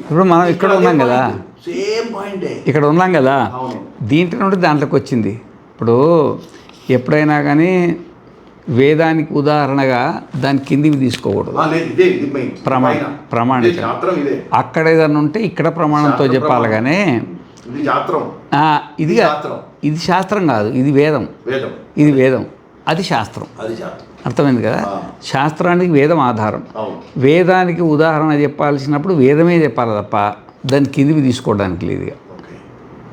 ఇప్పుడు మనం ఇక్కడ ఉన్నాం కదా, సేమ్ పాయింటే ఇక్కడ ఉన్నాం కదా, దీంట్లో నుండి దాంట్లోకి వచ్చింది. ఇప్పుడు ఎప్పుడైనా కానీ వేదానికి ఉదాహరణగా దాని కిందివి తీసుకోకూడదు. ప్రమాణం అక్కడ ఏదన్నా ఉంటే ఇక్కడ ప్రమాణంతో చెప్పాలి. కానీ ఇది శాస్త్రం కాదు, ఇది వేదం. ఇది వేదం, అది శాస్త్రం. అర్థమైంది కదా? శాస్త్రానికి వేదం ఆధారం. వేదానికి ఉదాహరణ చెప్పాల్సినప్పుడు వేదమే చెప్పాలి తప్ప దాని కిందివి తీసుకోవడానికి లేదు,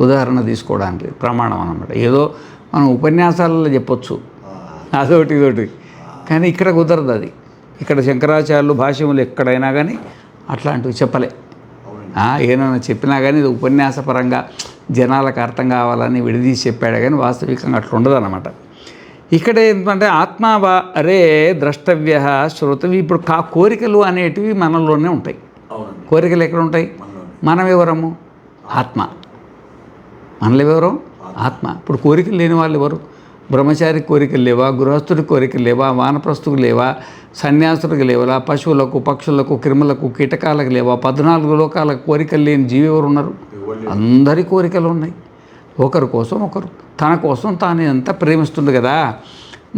ఉదాహరణ తీసుకోవడానికి లేదు. ప్రమాణం అన్నమాట. ఏదో మనం ఉపన్యాసాలలో చెప్పొచ్చు అదొకటి ఇదొకటి, కానీ ఇక్కడ కుదరదు. అది ఇక్కడ శంకరాచార్యులు భాష్యములు ఎక్కడైనా కానీ అట్లాంటివి చెప్పలే. ఏమైనా చెప్పినా కానీ ఇది ఉపన్యాసపరంగా జనాలకు అర్థం కావాలని విడదీసి చెప్పాడు, కానీ వాస్తవికంగా అట్లా ఉండదు అన్నమాట. ఇక్కడ ఏంటంటే ఆత్మావా అరే ద్రష్టవ్య శ్రోతవి. ఇప్పుడు కోరికలు అనేటివి మనలోనే ఉంటాయి. కోరికలు ఎక్కడ ఉంటాయి? మనం ఎవరము? ఆత్మ. మనలో ఎవరు? ఆత్మ. ఇప్పుడు కోరికలు లేని వాళ్ళు ఎవరు? బ్రహ్మచారి కోరికలు లేవా? గృహస్థుడికి కోరికలు లేవా? వానప్రస్థుకు లేవా? సన్యాసులకు లేవా? పశువులకు, పక్షులకు, క్రిములకు, కీటకాలకు లేవా? 14 లోకాలకు కోరికలు లేని జీవి ఎవరు ఉన్నారు? అందరి కోరికలు ఉన్నాయి. ఒకరి కోసం ఒకరు, తన కోసం తాను ఎంత ప్రేమిస్తుంది కదా.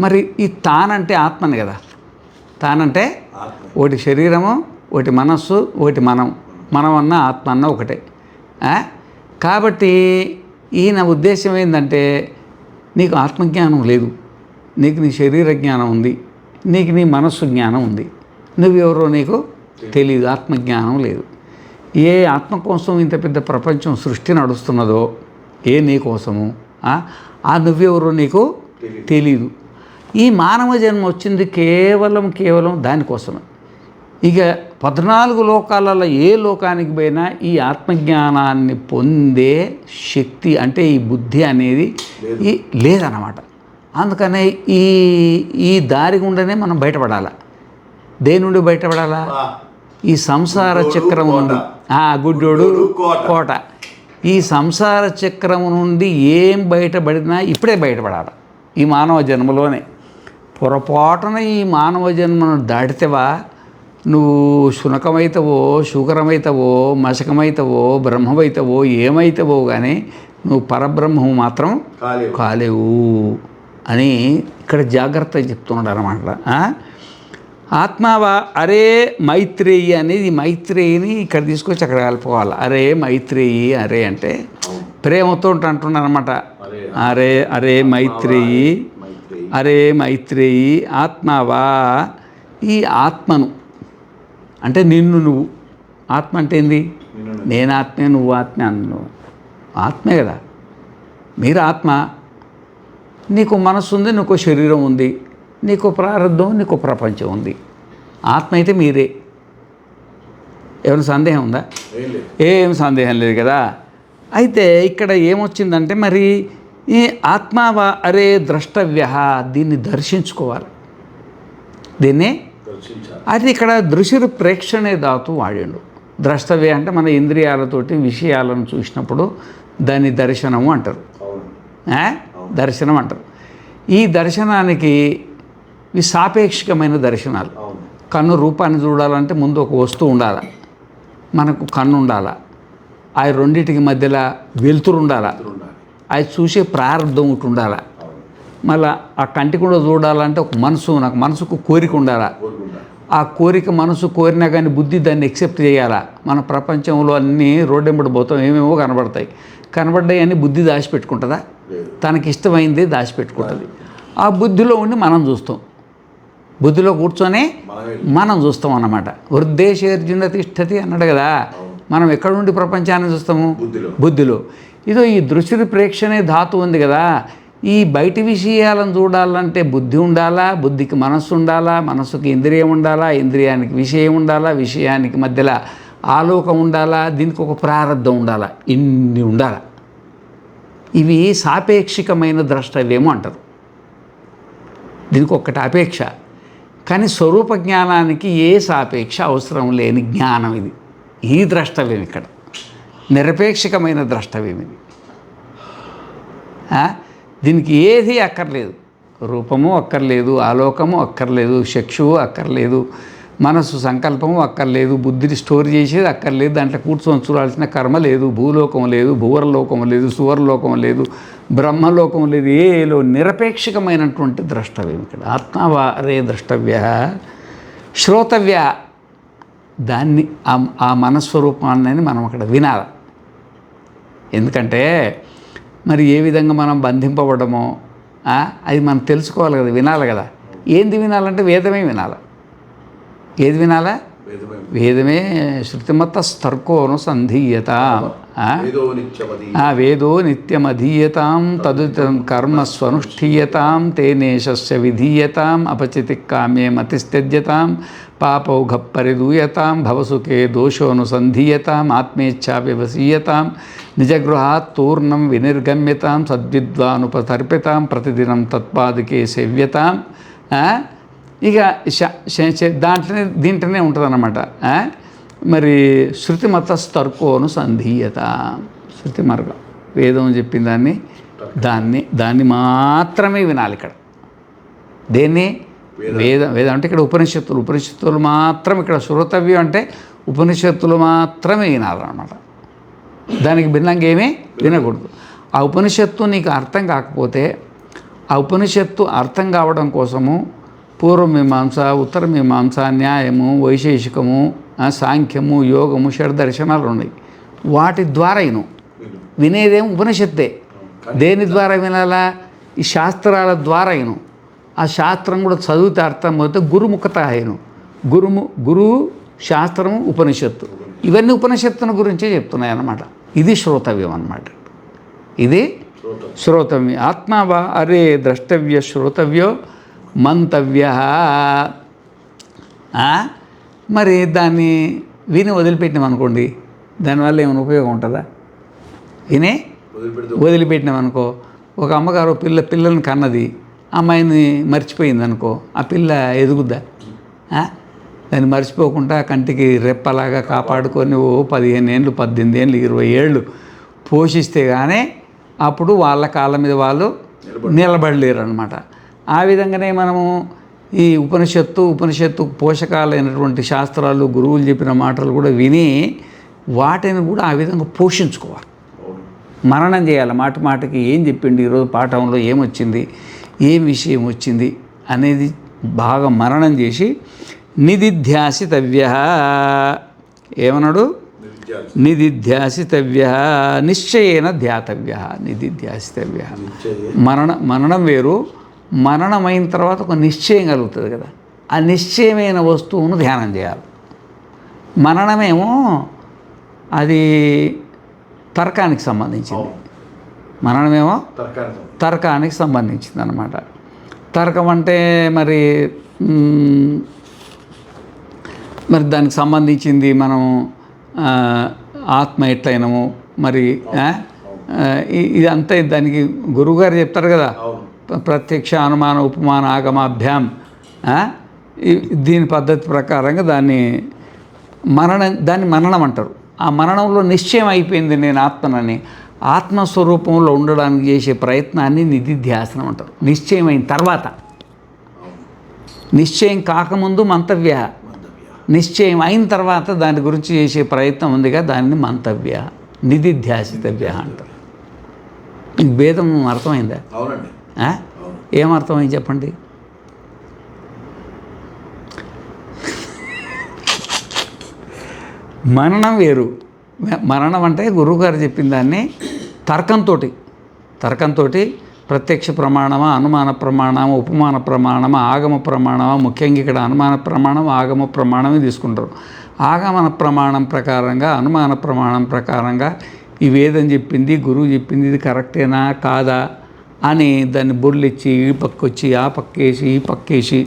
మరి ఈ తానంటే ఆత్మని కదా. తానంటే ఒకటి శరీరము, ఒకటి మనస్సు, ఒకటి మనం అన్న ఆత్మ అన్న ఒకటే. కాబట్టి ఈయన ఉద్దేశం ఏంటంటే నీకు ఆత్మజ్ఞానం లేదు, నీకు నీ శరీర జ్ఞానం ఉంది, నీకు నీ మనస్సు జ్ఞానం ఉంది, నువ్వెవరో నీకు తెలియదు, ఆత్మజ్ఞానం లేదు. ఏ ఆత్మ కోసం ఇంత పెద్ద ప్రపంచం సృష్టి నడుస్తున్నదో, ఏ నీ కోసము, ఆ నువ్వెవరో నీకు తెలీదు. ఈ మానవ జన్మ వచ్చింది కేవలం దానికోసమే. ఇక 14 లోకాలలో ఏ లోకానికి పోయినా ఈ ఆత్మజ్ఞానాన్ని పొందే శక్తి అంటే ఈ బుద్ధి అనేది లేదన్నమాట. అందుకనే ఈ దారి గుండానే మనం బయటపడాలా. దేని నుండి బయటపడాలా? ఈ సంసార చక్రము నుండి. గుడ్డోడు కోట. ఈ సంసార చక్రము నుండి ఏం బయటపడినా ఇప్పుడే బయటపడాలి, ఈ మానవ జన్మలోనే. పొరపాటున ఈ మానవ జన్మను దాటితేవా నువ్వు శునకమైతవో, శూకరమైతవో, మశకమైతవో, బ్రహ్మమైతవో, ఏమైతవో కానీ నువ్వు పరబ్రహ్మము మాత్రం కాలేవు అని ఇక్కడ జాగ్రత్తగా చెప్తున్నాడు అన్నమాట. ఆత్మావా అరే మైత్రేయి అనేది, మైత్రేయిని ఇక్కడ తీసుకొచ్చి అక్కడ కలుపుకోవాలి. అరే మైత్రేయి, అరే అంటే ప్రేమతో అంటున్నారు అనమాట. అరే మైత్రేయి, అరే మైత్రేయి ఆత్మావా, ఈ ఆత్మను అంటే నిన్ను నువ్వు. ఆత్మ అంటే ఏంది? నేను ఆత్మే, నువ్వు ఆత్మే అన్ను. ఆత్మే కదా, మీరు ఆత్మ. నీకు మనస్సు ఉంది, నీకు శరీరం ఉంది, నీకు ప్రారంధం, నీకు ప్రపంచం ఉంది. ఆత్మ అయితే మీరే. ఏమైనా సందేహం ఉందా? ఏం సందేహం లేదు కదా. అయితే ఇక్కడ ఏమొచ్చిందంటే మరి ఈ ఆత్మ అరే ద్రష్టవ్య, దీన్ని దర్శించుకోవాలి. దీన్ని అది ఇక్కడ దృశ్య ప్రేక్షణే ధాతు వాడాడు. ద్రష్టవ్య అంటే మన ఇంద్రియాలతోటి విషయాలను చూసినప్పుడు దాన్ని దర్శనము అంటారు. దర్శనం అంటారు. ఈ దర్శనానికి ఇవి సాపేక్షికమైన దర్శనాలు. కన్ను రూపాన్ని చూడాలంటే ముందు ఒక వస్తువు ఉండాలి, మనకు కన్ను ఉండాలా, ఆ రెండింటికి మధ్యలో వెలుతురు ఉండాలా, అది చూసే ప్రారంభం ఒకటి ఉండాలా. మళ్ళీ ఆ కంటి కూడా చూడాలంటే ఒక మనసు, నాకు మనసుకు కోరిక ఉండాలా. ఆ కోరిక మనసు కోరినా కానీ బుద్ధి దాన్ని ఎక్సెప్ట్ చేయాలా. మన ప్రపంచంలో అన్నీ రోడ్డెంబడి పోతాం, ఏమేమో కనబడతాయి. కనబడ్డాయి అని బుద్ధి దాచిపెట్టుకుంటుందా? తనకి ఇష్టమైంది దాచిపెట్టుకుంటుంది. ఆ బుద్ధిలో ఉండి మనం చూస్తాం, బుద్ధిలో కూర్చొని మనం చూస్తాం అన్నమాట. వృద్ధేశర్జున తిష్టతి అన్నాడు కదా. మనం ఎక్కడ నుండి ప్రపంచాన్ని చూస్తాము? బుద్ధిలో. ఇదో ఈ దృశ్య ప్రేక్షణే ధాతు ఉంది కదా. ఈ బయటి విషయాలను చూడాలంటే బుద్ధి ఉండాలా, బుద్ధికి మనస్సు ఉండాలా, మనస్సుకి ఇంద్రియం ఉండాలా, ఇంద్రియానికి విషయం ఉండాలా, విషయానికి మధ్యలో ఆలోకం ఉండాలా, దీనికి ఒక ప్రారంధం ఉండాలా, ఇన్ని ఉండాలా. ఇవి సాపేక్షికమైన ద్రష్టవ్యము అంటారు. దీనికి ఒక్కటి అపేక్ష. కానీ స్వరూప జ్ఞానానికి ఏ సాపేక్ష అవసరం లేని జ్ఞానం ఇది. ఈ ద్రష్టవ్యం ఇక్కడ నిరపేక్షికమైన ద్రష్టవ్యం ఇది. దీనికి ఏది అక్కర్లేదు. రూపము అక్కర్లేదు, ఆలోకము అక్కర్లేదు, చక్షువు అక్కర్లేదు, మనసు సంకల్పము అక్కర్లేదు, బుద్ధిని స్టోర్ చేసేది అక్కర్లేదు, దాంట్లో కూర్చొని చూడాల్సిన కర్మ లేదు, భూలోకం లేదు, భూవరలోకం లేదు, సువర్లోకం లేదు, బ్రహ్మలోకం లేదు. ఏలో నిరపేక్షకమైనటువంటి ద్రష్టవ్యం ఇక్కడ. ఆత్మవారే ద్రష్టవ్య శ్రోతవ్య. దాన్ని ఆ మనస్వరూపాన్ని మనం అక్కడ వినాలి. ఎందుకంటే మరి ఏ విధంగా మనం బంధింపబడమో అది మనం తెలుసుకోవాలి కదా, వినాలి కదా. ఏంది వినాలంటే వేదమే వినాలి. ఏది వినాలా? వేదమే. శృతిమతస్తర్కోను సంధీయతాం, వేదో నిత్యమధీయతాం తదుతం కర్మస్వనుష్ఠీయతాం తేనేశస్య విధీయతాం అపచితి కామ్యే మతిస్త్యజ్యతాం పాపౌఘ పరిదూయతాం భవసుఖే దోషోనుసంధీయతాం ఆత్మేచ్ఛా వ్యవసీయతాం నిజగృహాత్ తూర్ణం వినిర్గమ్యతాం సద్విద్వానుపతర్పితాం ప్రతిదినం తత్పాదికే సేవ్యతాం. ఇక దీంట్లోనే ఉంటుందన్నమాట. మరి శృతిమతస్తర్కోను సంధీయత. శృతి మార్గం వేదం చెప్పిన దాన్ని మాత్రమే వినాలి ఇక్కడ. దేన్ని? వేదం అంటే ఇక్కడ ఉపనిషత్తులు మాత్రం ఇక్కడ శ్రోతవ్యం అంటే ఉపనిషత్తులు మాత్రమే వినాలన్నమాట. దానికి భిన్నంగా ఏమీ వినకూడదు. ఆ ఉపనిషత్తు నీకు అర్థం కాకపోతే ఆ ఉపనిషత్తు అర్థం కావడం కోసము పూర్వమీమాంస, ఉత్తరమీమాంస, న్యాయము, వైశేషికము, సాంఖ్యము, యోగము, షడ్దర్శనాలు ఉన్నాయి. వాటి ద్వారా వినేదేమో ఉపనిషత్తే. దేని ద్వారా వినాలా? ఈ శాస్త్రాల ద్వారా ఆ శాస్త్రం కూడా చదివితే అర్థం పోతే గురుముఖత గురువు శాస్త్రము ఉపనిషత్తు ఇవన్నీ ఉపనిషత్తుల గురించే చెప్తున్నాయి అన్నమాట. ఇది శ్రోతవ్యం అన్నమాట. ఇది శ్రోతవ్యం. ఆత్మవా అరే ద్రష్టవ్య శ్రోతవ్యో మంతవ్య. మరి దాన్ని విని వదిలిపెట్టినామనుకోండి, దానివల్ల ఏమైనా ఉపయోగం ఉంటుందా? వినే వదిలిపెట్టినామనుకో, ఒక అమ్మగారు పిల్లల్ని కన్నది, అమ్మాయిని మర్చిపోయింది అనుకో, ఆ పిల్ల ఎదుగుద్దా? దాన్ని మర్చిపోకుండా కంటికి రెప్పలాగా కాపాడుకొని 15 ఏళ్ళు 18 ఏళ్ళు 20 ఏళ్ళు పోషిస్తే కానీ అప్పుడు వాళ్ళ కాళ్ళ మీద వాళ్ళు నిలబడలేరు అనమాట. ఆ విధంగానే మనము ఈ ఉపనిషత్తు పోషకాలైనటువంటి శాస్త్రాలు, గురువులు చెప్పిన మాటలు కూడా విని వాటిని కూడా ఆ విధంగా పోషించుకోవాలి. మననం చేయాలి. మాటికి ఏం చెప్పిండు, ఈరోజు పాఠంలో ఏమొచ్చింది, ఏం విషయం వచ్చింది అనేది బాగా మననం చేసి నిదిధ్యాసితవ్య. ఏమన్నాడు? నిదిధ్యాసితవ్య నిశ్చయేన ధ్యాతవ్య. నిదిధ్యాసితవ్య మననం వేరు. మననమైన తర్వాత ఒక నిశ్చయం కలుగుతుంది కదా, ఆ నిశ్చయమైన వస్తువును ధ్యానం చేయాలి. మననమేమో అది తర్కానికి సంబంధించింది, మననమేమో తర్కానికి సంబంధించింది అన్నమాట. తర్కం అంటే మరి దానికి సంబంధించింది మనం ఆత్మ ఎట్లయినాము మరి ఇదంతా దానికి గురువుగారు చెప్తారు కదా, ప్రత్యక్ష అనుమాన ఉపమాన ఆగమాభ్యాం, దీని పద్ధతి ప్రకారంగా దాన్ని మననం అంటారు. ఆ మననంలో నిశ్చయం అయిపోయింది నేను ఆత్మనని, ఆత్మస్వరూపంలో ఉండడానికి చేసే ప్రయత్నాన్ని నిధిధ్యాసనం అంటారు. నిశ్చయం అయిన తర్వాత, నిశ్చయం కాకముందు మంతవ్య, నిశ్చయం అయిన తర్వాత దాని గురించి చేసే ప్రయత్నం ఉందిగా దాన్ని మంతవ్య, నిధిధ్యాసితవ్య అంటారు. మీకు భేదం అర్థమైందా? అవునండి. ఏమర్థమైంది చెప్పండి? మననం వేరు. మననం అంటే గురువుగారు చెప్పిన దాన్ని తర్కంతో ప్రత్యక్ష ప్రమాణమా, అనుమాన ప్రమాణమా, ఉపమాన ప్రమాణమా, ఆగమ ప్రమాణమా, ముఖ్యంగా ఇక్కడ అనుమాన ప్రమాణం ఆగమ ప్రమాణమే తీసుకుంటారు. ఆగమన ప్రమాణం ప్రకారంగా, అనుమాన ప్రమాణం ప్రకారంగా ఈ వేదం చెప్పింది, గురువు చెప్పింది ఇది కరెక్టేనా కాదా అని దాన్ని బొర్లిచ్చి ఈ పక్కొచ్చి ఆ పక్కేసి ఈ పక్కేసి,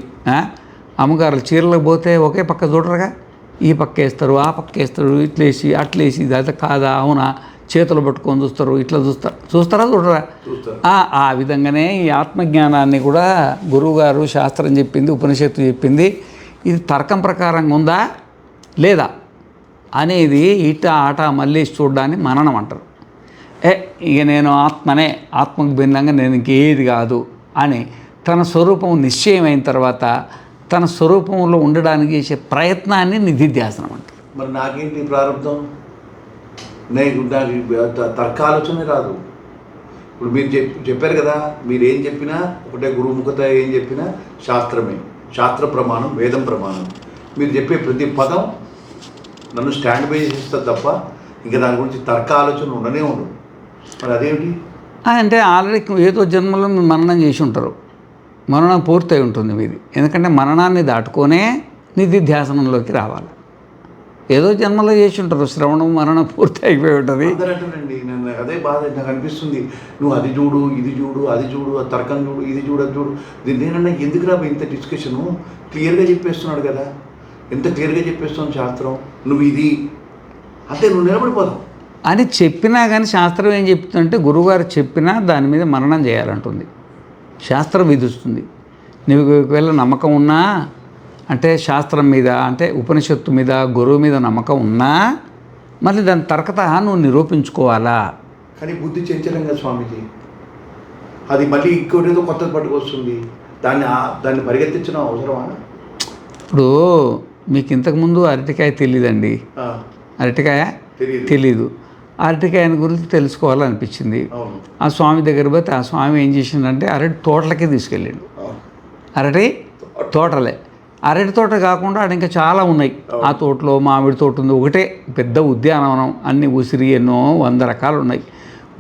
అమ్మగారులు చీరలకు పోతే ఒకే పక్క చూడరుగా, ఈ పక్కేస్తారు ఆ పక్కేస్తారు, ఇట్లేసి అట్లేసి ఇది కాదా అవునా చేతులు పట్టుకొని చూస్తారు, ఇట్లా చూస్తారా చూడరా? ఆ విధంగానే ఈ ఆత్మజ్ఞానాన్ని కూడా గురువుగారు శాస్త్రం చెప్పింది, ఉపనిషత్తు చెప్పింది, ఇది తర్కం ప్రకారంగా ఉందా లేదా అనేది ఇట ఆట మళ్ళీ చూడడాన్ని మననం అంటారు. ఇక నేను ఆత్మనే, ఆత్మకు భిన్నంగా నేను ఇంకేది కాదు అని తన స్వరూపం నిశ్చయమైన తర్వాత తన స్వరూపంలో ఉండడానికి చేసే ప్రయత్నాన్ని నిధిధ్యాసనం అంటారు. మరి నాకేంటి ప్రారంభం? నాకు తర్కాలోచనే రాదు. ఇప్పుడు మీరు చెప్పారు కదా, మీరు ఏం చెప్పినా ఒకటే గురుముఖత, ఏం చెప్పినా శాస్త్రమే, శాస్త్ర ప్రమాణం, వేదం ప్రమాణం. మీరు చెప్పే ప్రతి పదం నన్ను స్టాండ్ బై చేస్తుంది తప్ప ఇంకా దాని గురించి తర్క ఆలోచన ఉండనే ఉండదు. మరి అదేమిటి అంటే ఆల్రెడీ ఏదో జన్మలో మీరు మననం చేసి ఉంటారు, మననం పూర్తయి ఉంటుంది మీది. ఎందుకంటే మననాన్ని దాటుకొనే నిధిధ్యాసనంలోకి రావాలి. ఏదో జన్మలో చేసి ఉంటారు, శ్రవణం మరణం పూర్తి అయిపోయి ఉంటుంది. అండి నన్ను అదే బాధ నాకు అనిపిస్తుంది. నువ్వు అది చూడు ఇది చూడు అది చూడు, ఆ తర్కం చూడు ఇది చూడు అది చూడు. నేనన్నా ఎందుకు రా ఇంత డిస్కషను? క్లియర్గా చెప్పేస్తున్నాడు కదా, ఎంత క్లియర్గా చెప్పేస్తున్నాను శాస్త్రం, నువ్వు ఇది అంటే నువ్వు నిలబడిపోతావు అని చెప్పినా కానీ శాస్త్రం ఏం చెప్తుందంటే గురువుగారు చెప్పినా దాని మీద మననం చేయాలంటుంది, శాస్త్రం విధిస్తుంది. నీకు ఒకవేళ నమ్మకం ఉన్నా అంటే శాస్త్రం మీద అంటే ఉపనిషత్తు మీద గురువు మీద నమ్మకం ఉన్నా మళ్ళీ దాని తర్కత నువ్వు నిరూపించుకోవాలా. కానీ బుద్ధి చంచలంగా స్వామీజీ, అది మళ్ళీ ఇంకోటేదో కొత్తది పట్టుకొస్తుంది, దాన్ని పరిగెత్తించడం అవసరమా? ఇప్పుడు మీకు ఇంతకుముందు అరటికాయ తెలియదండి, అరటికాయ తెలీదు, అరటికాయని గురించి తెలుసుకోవాలనిపించింది. ఆ స్వామి దగ్గర పోతే ఆ స్వామి ఏం చేసిందంటే అరటి తోటలకే తీసుకెళ్ళాడు. అరటి తోటలే, అరటి తోట కాకుండా అక్కడ ఇంకా చాలా ఉన్నాయి. ఆ తోటలో మామిడి తోట ఉంది, ఒకటే పెద్ద ఉద్యానవనం, అన్ని ఉసిరి ఎన్నో 100 రకాలు ఉన్నాయి.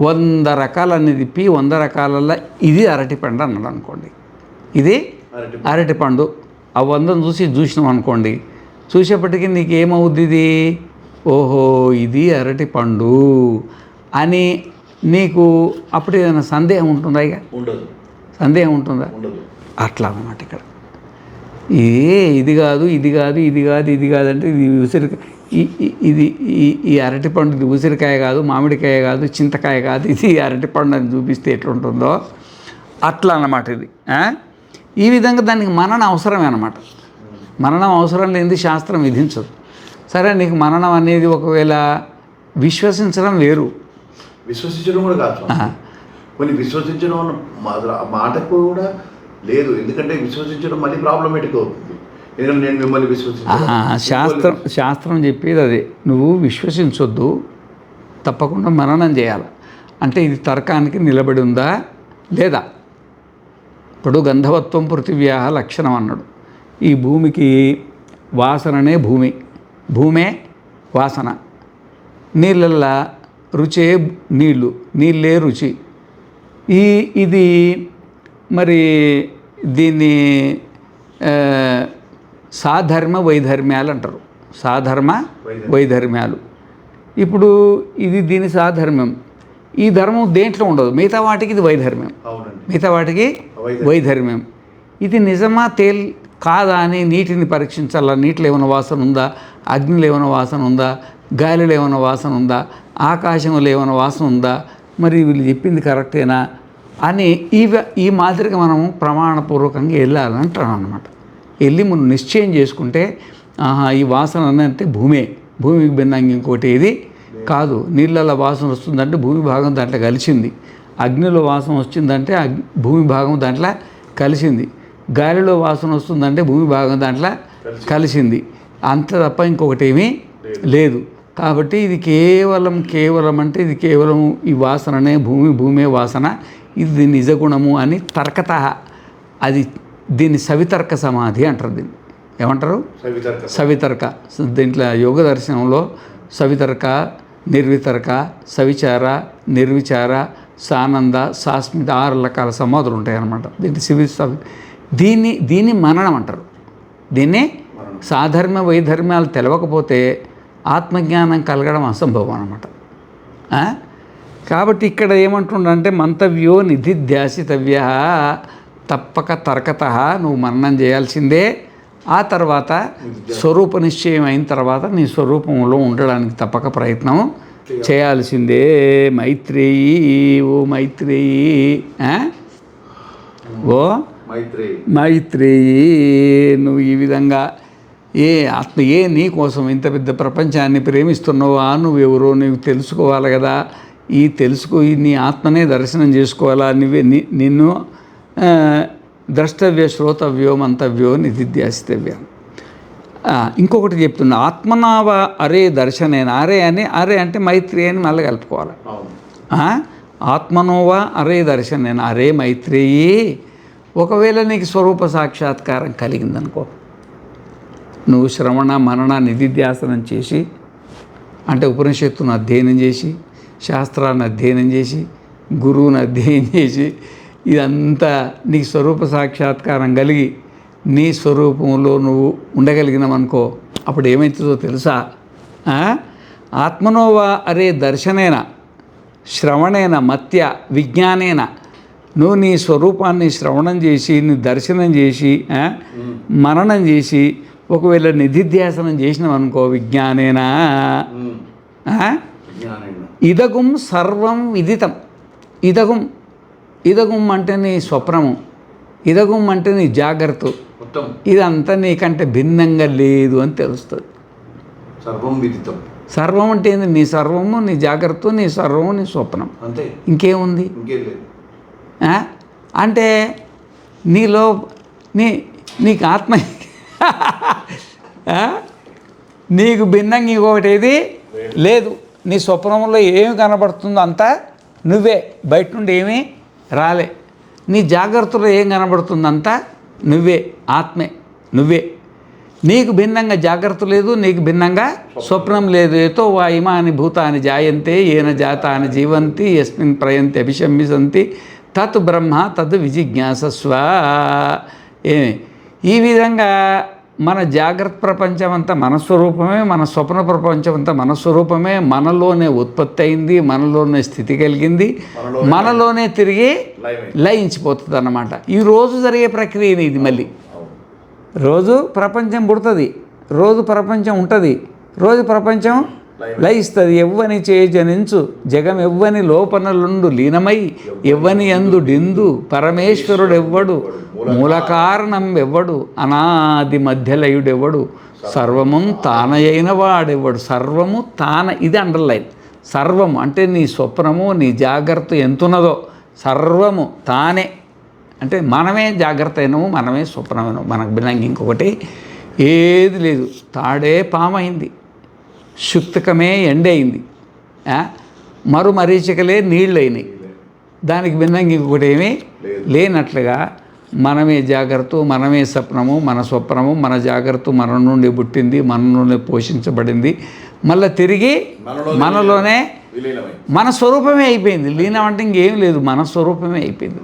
100 రకాలన్నీ తిప్పి 100 రకాలల్లో ఇది అరటిపండు అన్నాడు అనుకోండి, ఇది అరటిపండు. ఆ 100 చూసినాం అనుకోండి, చూసేప్పటికీ నీకు ఏమవుద్ది, ఇది ఓహో ఇది అరటిపండు అని నీకు అప్పుడు ఏదైనా సందేహం ఉంటుందా? ఇక ఉండదు. సందేహం ఉంటుందా? ఉండదు. అట్లా అన్నమాట. ఇక్కడ ఇది కాదు ఇది కాదు ఇది కాదు ఇది కాదంటే ఇది ఉసిరికాయ, ఇది ఈ అరటిపండు ఇది ఉసిరికాయ కాదు, మామిడికాయ కాదు, చింతకాయ కాదు, ఇది అరటిపండు అని చూపిస్తే ఎట్లుంటుందో అట్లా అన్నమాట. ఇది ఈ విధంగా దానికి మననం అవసరమే అన్నమాట. మననం అవసరం లేనిది శాస్త్రం విధించదు. సరే, నీకు మననం అనేది ఒకవేళ విశ్వసించడం వేరు, విశ్వసించడం కూడా కాదు. కొన్ని విశ్వసించడం మాటకు కూడా లేదు, ఎందుకంటే విశ్వసించడం మళ్ళీ ప్రాబ్లమేటిక్ అవుతుంది. ఎందుకంటే నేను మిమ్మల్ని శాస్త్రం చెప్పేది అదే, నువ్వు విశ్వసించొద్దు, తప్పకుండా మననం చేయాలి. అంటే ఇది తర్కానికి నిలబడి ఉందా లేదా? ఇప్పుడు గంధవత్వం పృథివ్యా లక్షణం అన్నాడు. ఈ భూమికి వాసననే భూమే వాసన, నీళ్ళల్లో రుచే నీళ్ళు, నీళ్ళే రుచి. ఇది మరి దీన్ని సాధర్మ వైధర్మ్యాలు అంటారు. సాధర్మ వైధర్మ్యాలు. ఇప్పుడు ఇది దీని సాధర్మ్యం. ఈ ధర్మం దేంట్లో ఉండదు, మిగతా వాటికి ఇది వైధర్మ్యం, అవునండి. మిగతా వాటికి వైధర్మ్యం. ఇది నిజమా కాదా అని నీటిని పరీక్షించాలా. నీటిలో ఏమైనా వాసన ఉందా, అగ్నిలో ఏమైనా వాసన ఉందా, గాలిలో ఏమైనా వాసన ఉందా, ఆకాశంలో ఏమైనా వాసన ఉందా, మరి వీళ్ళు చెప్పింది కరెక్టేనా అని ఈ మాదిరిగా మనం ప్రమాణపూర్వకంగా వెళ్ళాలని అంటాను అనమాట. వెళ్ళి మనం నిశ్చయం చేసుకుంటే ఈ వాసన అంటే భూమికి భిన్నంగా ఇంకోటి ఏది కాదు. నీళ్ళల్లో వాసన వస్తుందంటే భూమి భాగం దాంట్లో కలిసింది, అగ్నిలో వాసన వచ్చిందంటే భూమి భాగం దాంట్లో కలిసింది, గాలిలో వాసన వస్తుందంటే భూమి భాగం దాంట్లో కలిసింది, అంత తప్ప ఇంకొకటి ఏమీ లేదు. కాబట్టి ఇది కేవలం అంటే ఇది కేవలం ఈ వాసననే, భూమే వాసన, ఇది నిజగుణము అని తర్కత. అది దీన్ని సవితర్క సమాధి అంటారు. దీన్ని ఏమంటారు? సవితర్క. దీంట్లో యోగ దర్శనంలో సవితర్క, నిర్వితర్క, సవిచార, నిర్విచార, సానంద, సాస్మిత 6 రకాల సమాధులు ఉంటాయి అన్నమాట. దీన్ని మననం అంటారు. దీన్ని సాధర్మ వైధర్మ్యాలు తెలవకపోతే ఆత్మజ్ఞానం కలగడం అసంభవం అన్నమాట. కాబట్టి ఇక్కడ ఏమంటుండంటే మంతవ్యో నిధిధ్యాసితవ్య, తప్పక తర్కత నువ్వు మననం చేయాల్సిందే. ఆ తర్వాత స్వరూప నిశ్చయం అయిన తర్వాత నీ స్వరూపంలో ఉండడానికి తప్పక ప్రయత్నం చేయాల్సిందే. మైత్రేయి, ఓ మైత్రేయి, ఓ మైత్రేయి, నువ్వు ఈ విధంగా నీ కోసం ఇంత పెద్ద ప్రపంచాన్ని ప్రేమిస్తున్నావా, నువ్వెవరో నీవు తెలుసుకోవాలి కదా. నీ ఆత్మనే దర్శనం చేసుకోవాలా. నిన్ను ద్రష్టవ్య, శ్రోతవ్యో, మంతవ్యో, నిధిధ్యాసితవ్యం. ఇంకొకటి చెప్తున్నా, ఆత్మనావ అరే దర్శనేన. అరే అంటే మైత్రి అని మళ్ళీ కలుపుకోవాలి. ఆత్మనోవా అరే దర్శనేన, అరే మైత్రేయి. ఒకవేళ నీకు స్వరూప సాక్షాత్కారం కలిగిందనుకో, నువ్వు శ్రవణ మనన నిధిధ్యాసనం చేసి, అంటే ఉపనిషత్తును అధ్యయనం చేసి, శాస్త్రాన్ని అధ్యయనం చేసి, గురువుని అధ్యయనం చేసి, ఇదంతా నీకు స్వరూప సాక్షాత్కారం కలిగి నీ స్వరూపంలో నువ్వు ఉండగలిగినామనుకో, అప్పుడు ఏమవుతుందో తెలుసా? ఆత్మనోవా అరే దర్శనేన, శ్రవణేన, మత్య, విజ్ఞానేన. నువ్వు నీ స్వరూపాన్ని శ్రవణం చేసి, నీ దర్శనం చేసి, మననం చేసి, ఒకవేళ నిధిధ్యాసనం చేసినామనుకో, విజ్ఞానేనా ఇదగుం సర్వం విదితం. ఇదగుం అంటే నీ స్వప్నము, ఇదగుం అంటే నీ జాగ్రత్త, ఇదంతా నీకంటే భిన్నంగా లేదు అని తెలుస్తుంది. సర్వం అంటే ఏంది? నీ సర్వము, నీ జాగ్రత్త, నీ సర్వము, నీ స్వప్నం, అంతే. ఇంకేముంది? అంటే నీలో నీకు ఆత్మ నీకు భిన్నంగా ఇంకొకటి ఏది లేదు. నీ స్వప్నంలో ఏమి కనబడుతుందో అంతా నువ్వే, బయట నుండి ఏమీ రాలే. నీ జాగ్రత్తలో ఏం కనబడుతుందంతా నువ్వే, ఆత్మే, నువ్వే. నీకు భిన్నంగా జాగ్రత్త లేదు, నీకు భిన్నంగా స్వప్నం లేదు. ఏతో వా ఇమాని భూతాని జాయంతే ఏన జాతాని జీవంతి యస్మిన్ ప్రయంతి అభిశంసంతి తత్ బ్రహ్మ తద్ విజిజ్ఞాసస్వ. ఈ విధంగా మన జాగ్రత్త ప్రపంచం అంతా మనస్వరూపమే, మన స్వప్న ప్రపంచం అంతా మనస్వరూపమే. మనలోనే ఉత్పత్తి అయింది, మనలోనే స్థితి కలిగింది, మనలోనే తిరిగి లయించిపోతుంది అన్నమాట. ఈ రోజు జరిగే ప్రక్రియని ఇది. మళ్ళీ రోజు ప్రపంచం పుడుతుంది, రోజు ప్రపంచం ఉంటుంది, రోజు ప్రపంచం లయిస్తుంది. ఎవ్వని జనించు జగం ఎవ్వని లోపనలుండు లీనమై ఎవ్వని యందు డిందు పరమేశ్వరుడు ఎవ్వడు, మూల కారణం ఎవ్వడు, అనాది మధ్యలయుడెవ్వడు, సర్వము తానయైన వాడెవ్వడు. సర్వము తాన, ఇది అండర్లైన్. సర్వము అంటే నీ స్వప్నము, నీ జాగ్రత్త ఎంతున్నదో సర్వము తానే. అంటే మనమే జాగ్రత్త అయినాము, మనమే స్వప్నమైనాము, మనకు భిన్నంగా ఇంకొకటి ఏది లేదు. తాడే పామైంది, శుక్తకమే ఎండయింది, మరీచికలే నీళ్ళైనాయి, దానికి భిన్నంగా ఇంకొకటి ఏమీ లేనట్లుగా మనమే జాగ్రత్త, మనమే స్వప్నము, మన స్వప్నము, మన జాగ్రత్త మన నుండి పుట్టింది, మన నుండి పోషించబడింది, మళ్ళీ తిరిగి మనలోనే మన స్వరూపమే అయిపోయింది. లీనం అంటే ఇంకేం లేదు, మన స్వరూపమే అయిపోయింది.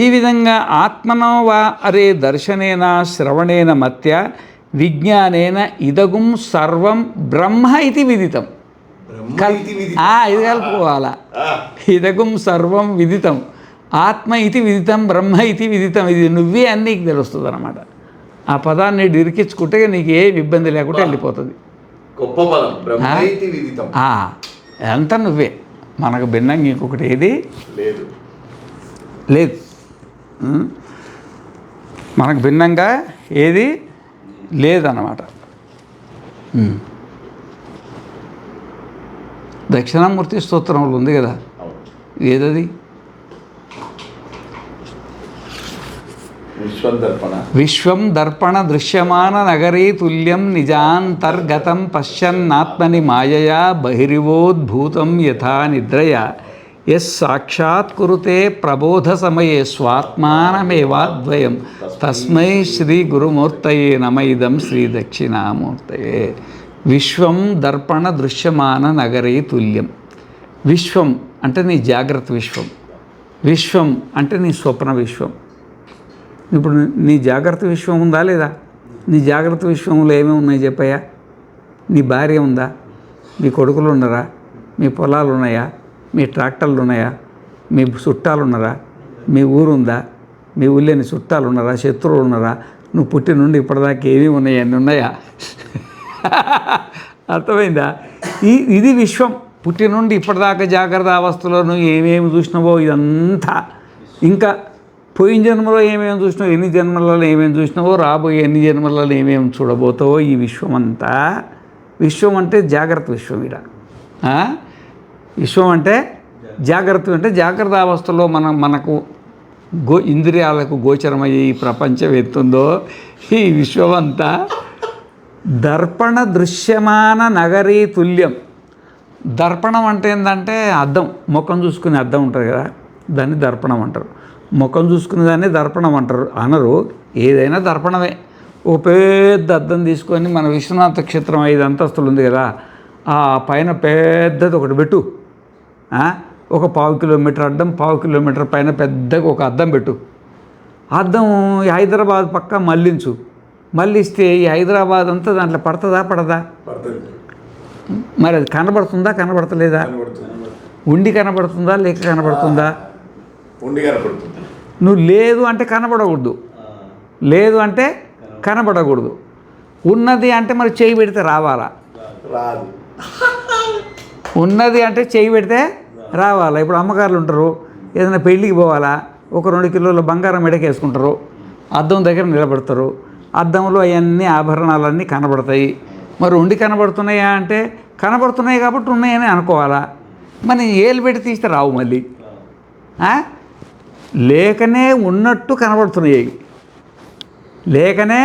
ఈ విధంగా ఆత్మనో వా అరే దర్శనేన శ్రవణేన మత్య విజ్ఞానేన ఇదగుం సర్వం బ్రహ్మ ఇది విదితం. ఇది కలుపుకోవాలా. ఇదగుం సర్వం విదితం, ఆత్మ ఇది విదితం, బ్రహ్మ ఇది విదితం. ఇది నువ్వే అని నీకు తెలుస్తుంది అన్నమాట. ఆ పదాన్ని ఇరికించుకుంటే నీకు ఏ ఇబ్బంది లేకుండా వెళ్ళిపోతుంది. గొప్ప పదం బ్రహ్మ ఇది విదితం. అంతా నువ్వే, మనకు భిన్నంగా ఇంకొకటి ఏది లేదు లేదు. మనకు భిన్నంగా ఏది లేదన్నమాట. దక్షిణామూర్తి స్తోత్రంలో ఉంది కదా, ఏదది? విశ్వం దర్పణ దృశ్యమాన నగరీ తుల్యం నిజాంతర్గతం పశ్యన్నాత్మని మాయయా బహిరివోద్భూతం యథా నిద్రయా యస్ సాక్షాత్ కురుతే ప్రబోధ సమయే స్వాత్మానమేవాద్వయం తస్మై శ్రీ గురుమూర్తయే నమైదం శ్రీ దక్షిణామూర్తయే. విశ్వం దర్పణ దృశ్యమాన నగరీ తుల్యం. విశ్వం అంటే నీ జాగ్రత్త విశ్వం, విశ్వం అంటే నీ స్వప్న విశ్వం. ఇప్పుడు నీ జాగ్రత్త విశ్వం ఉందా లేదా? నీ జాగ్రత్త విశ్వంలో ఏమేమి ఉన్నాయి చెప్పయ్యా? నీ భార్య ఉందా? మీ కొడుకులు ఉన్నారా? మీ పొలాలు ఉన్నాయా? మీ ట్రాక్టర్లు ఉన్నాయా? మీ చుట్టాలు ఉన్నారా? మీ ఊరు ఉందా? మీ ఊళ్ళని చుట్టాలు ఉన్నారా? శత్రువులు ఉన్నారా? నువ్వు పుట్టి నుండి ఇప్పటిదాకా ఏమేమి ఉన్నాయి? అన్నీ ఉన్నాయా? అర్థమైందా? ఇది విశ్వం. పుట్టి నుండి ఇప్పటిదాకా జాగ్రత్త అవస్థలో నువ్వు ఏమేమి చూసినావో ఇదంతా, ఇంకా పోయిన జన్మలో ఏమేమి చూసినావో, ఎన్ని జన్మలలో ఏమేమి చూసినావో, రాబోయే ఎన్ని జన్మలలో ఏమేమి చూడబోతావో, ఈ విశ్వం అంతా. విశ్వం అంటే జాగ్రత్త విశ్వం. ఇక్కడ విశ్వం అంటే జాగ్రత్త, అంటే జాగ్రత్త అవస్థలో మనకు ఇంద్రియాలకు గోచరమయ్యే ఈ ప్రపంచం ఎత్తుందో ఈ విశ్వం అంతా దర్పణ దృశ్యమాన నగరీ తుల్యం. దర్పణం అంటే ఏంటంటే అద్దం, ముఖం చూసుకునే అద్దం ఉంటుంది కదా, దాన్ని దర్పణం అంటారు. ముఖం చూసుకునే దాన్ని దర్పణం అంటారు అనరు, ఏదైనా దర్పణమే. ఓ పెద్ద అద్దం తీసుకొని మన విశ్వనాథ క్షేత్రం 5 అంతస్తులు ఉంది కదా, ఆ పైన పెద్దది ఒకటి పెట్టు. ఒక 1/2 కిలోమీటర్ అద్దం, 1/2 కిలోమీటర్ పైన పెద్దగా ఒక అద్దం పెట్టు. అద్దం హైదరాబాద్ పక్క మళ్ళించు. మళ్ళిస్తే ఈ హైదరాబాద్ అంతా దాంట్లో పడుతుందా పడదా? మరి అది కనబడుతుందా కనబడతలేదా? ఉండి కనబడుతుందా లేక కనబడుతుందా? ఉండి కనబడుతుంది. నువ్వు లేదు అంటే కనబడకూడదు, లేదు అంటే కనబడకూడదు. ఉన్నది అంటే మరి చేయి పెడితే రావాలా? రాదు. ఉన్నది అంటే చేయి పెడితే రావాలా? ఇప్పుడు అమ్మగారులు ఉంటారు, ఏదైనా పెళ్ళికి పోవాలా, ఒక 2 కిలోల బంగారం మెడకేసుకుంటారు, అద్దం దగ్గర నిలబడతారు, అద్దంలో అవన్నీ ఆభరణాలన్నీ కనబడతాయి. మరి ఉండి కనబడుతున్నాయా అంటే కనబడుతున్నాయి కాబట్టి ఉన్నాయని అనుకోవాలా? మరి ఏలు పెట్టి తీస్తే రావు మళ్ళీ. లేకనే ఉన్నట్టు కనబడుతున్నాయి, లేకనే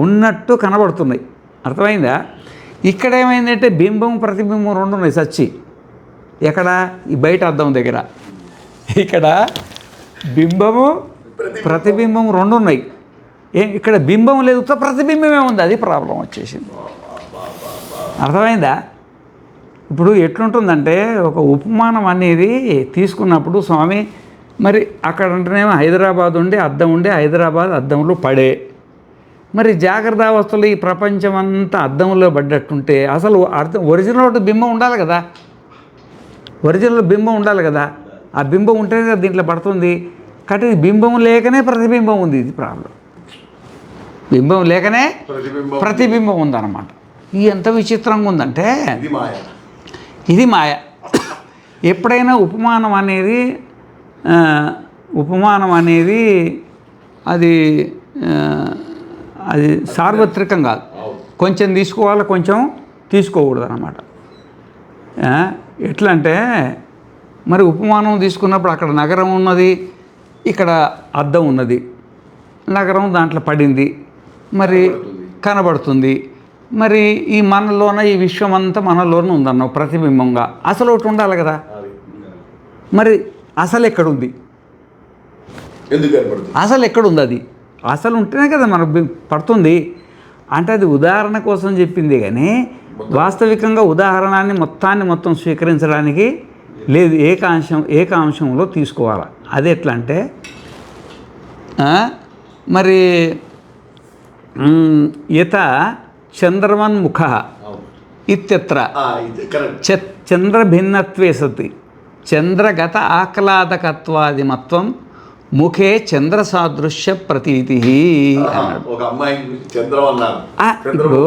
ఉన్నట్టు కనబడుతున్నాయి. అర్థమైందా? ఇక్కడ ఏమైందంటే బింబం ప్రతిబింబం 2 ఉన్నాయి సచ్చి. ఎక్కడ? ఈ బయట అద్దం దగ్గర. ఇక్కడ బింబము ప్రతిబింబం 2 ఉన్నాయి. ఇక్కడ బింబం లేదు, ప్రతిబింబమే ఉంది. అది ప్రాబ్లం వచ్చేసింది. అర్థమైందా? ఇప్పుడు ఎట్లుంటుందంటే ఒక ఉపమానం అనేది తీసుకున్నప్పుడు స్వామి, మరి అక్కడ అంటేనేమో హైదరాబాద్ ఉండే అద్దం ఉండే, హైదరాబాద్ అద్దంలో పడే. మరి జాగ్రత్త అవస్థలో ఈ ప్రపంచం అంతా అద్దంలో పడ్డట్టుంటే అసలు ఒరిజినల్ బింబం ఉండాలి కదా, ఒరిజినల్ బింబం ఉండాలి కదా. ఆ బింబం ఉంటేనే కదా దీంట్లో పడుతుంది. కాబట్టి బింబం లేకనే ప్రతిబింబం ఉంది. ఇది ప్రాబ్లం. బింబం లేకనే ప్రతిబింబం ఉందన్నమాట. ఇది ఎంత విచిత్రంగా ఉందంటే ఇది మాయ. ఎప్పుడైనా ఉపమానం అనేది అది సార్వత్రికం కాదు. కొంచెం తీసుకోవాలి, కొంచెం తీసుకోకూడదు అన్నమాట. ఎట్లా అంటే మరి ఉపమానం తీసుకున్నప్పుడు అక్కడ నగరం ఉన్నది, ఇక్కడ అద్దం ఉన్నది. నగరం దాంట్లో పడింది, మరి కనబడుతుంది. మరి ఈ మనలోన ఈ విశ్వం అంతా మనలోనే ఉందన్నావు ప్రతిబింబంగా. అసలు ఒకటి ఉండాలి కదా. మరి అసలు ఎక్కడుంది? అసలు ఎక్కడుంది? అది అసలు ఉంటేనే కదా మనకు పడుతుంది. అంటే అది ఉదాహరణ కోసం చెప్పింది కానీ వాస్తవికంగా ఉదాహరణాన్ని మొత్తం స్వీకరించడానికి లేదు. ఏకాంశంలో తీసుకోవాలి. అది ఎట్లా అంటే మరి యత చంద్రమన్ముఖ ఇత్యత్ర చంద్రభిన్నత్వే సతి చంద్రగత ఆహ్లాదకత్వాదిమత్వం ముఖే చంద్రసాదృశ్య ప్రతీతి అన్నాడు. ఒక అమ్మాయి చంద్రం అన్నారు. ఇప్పుడు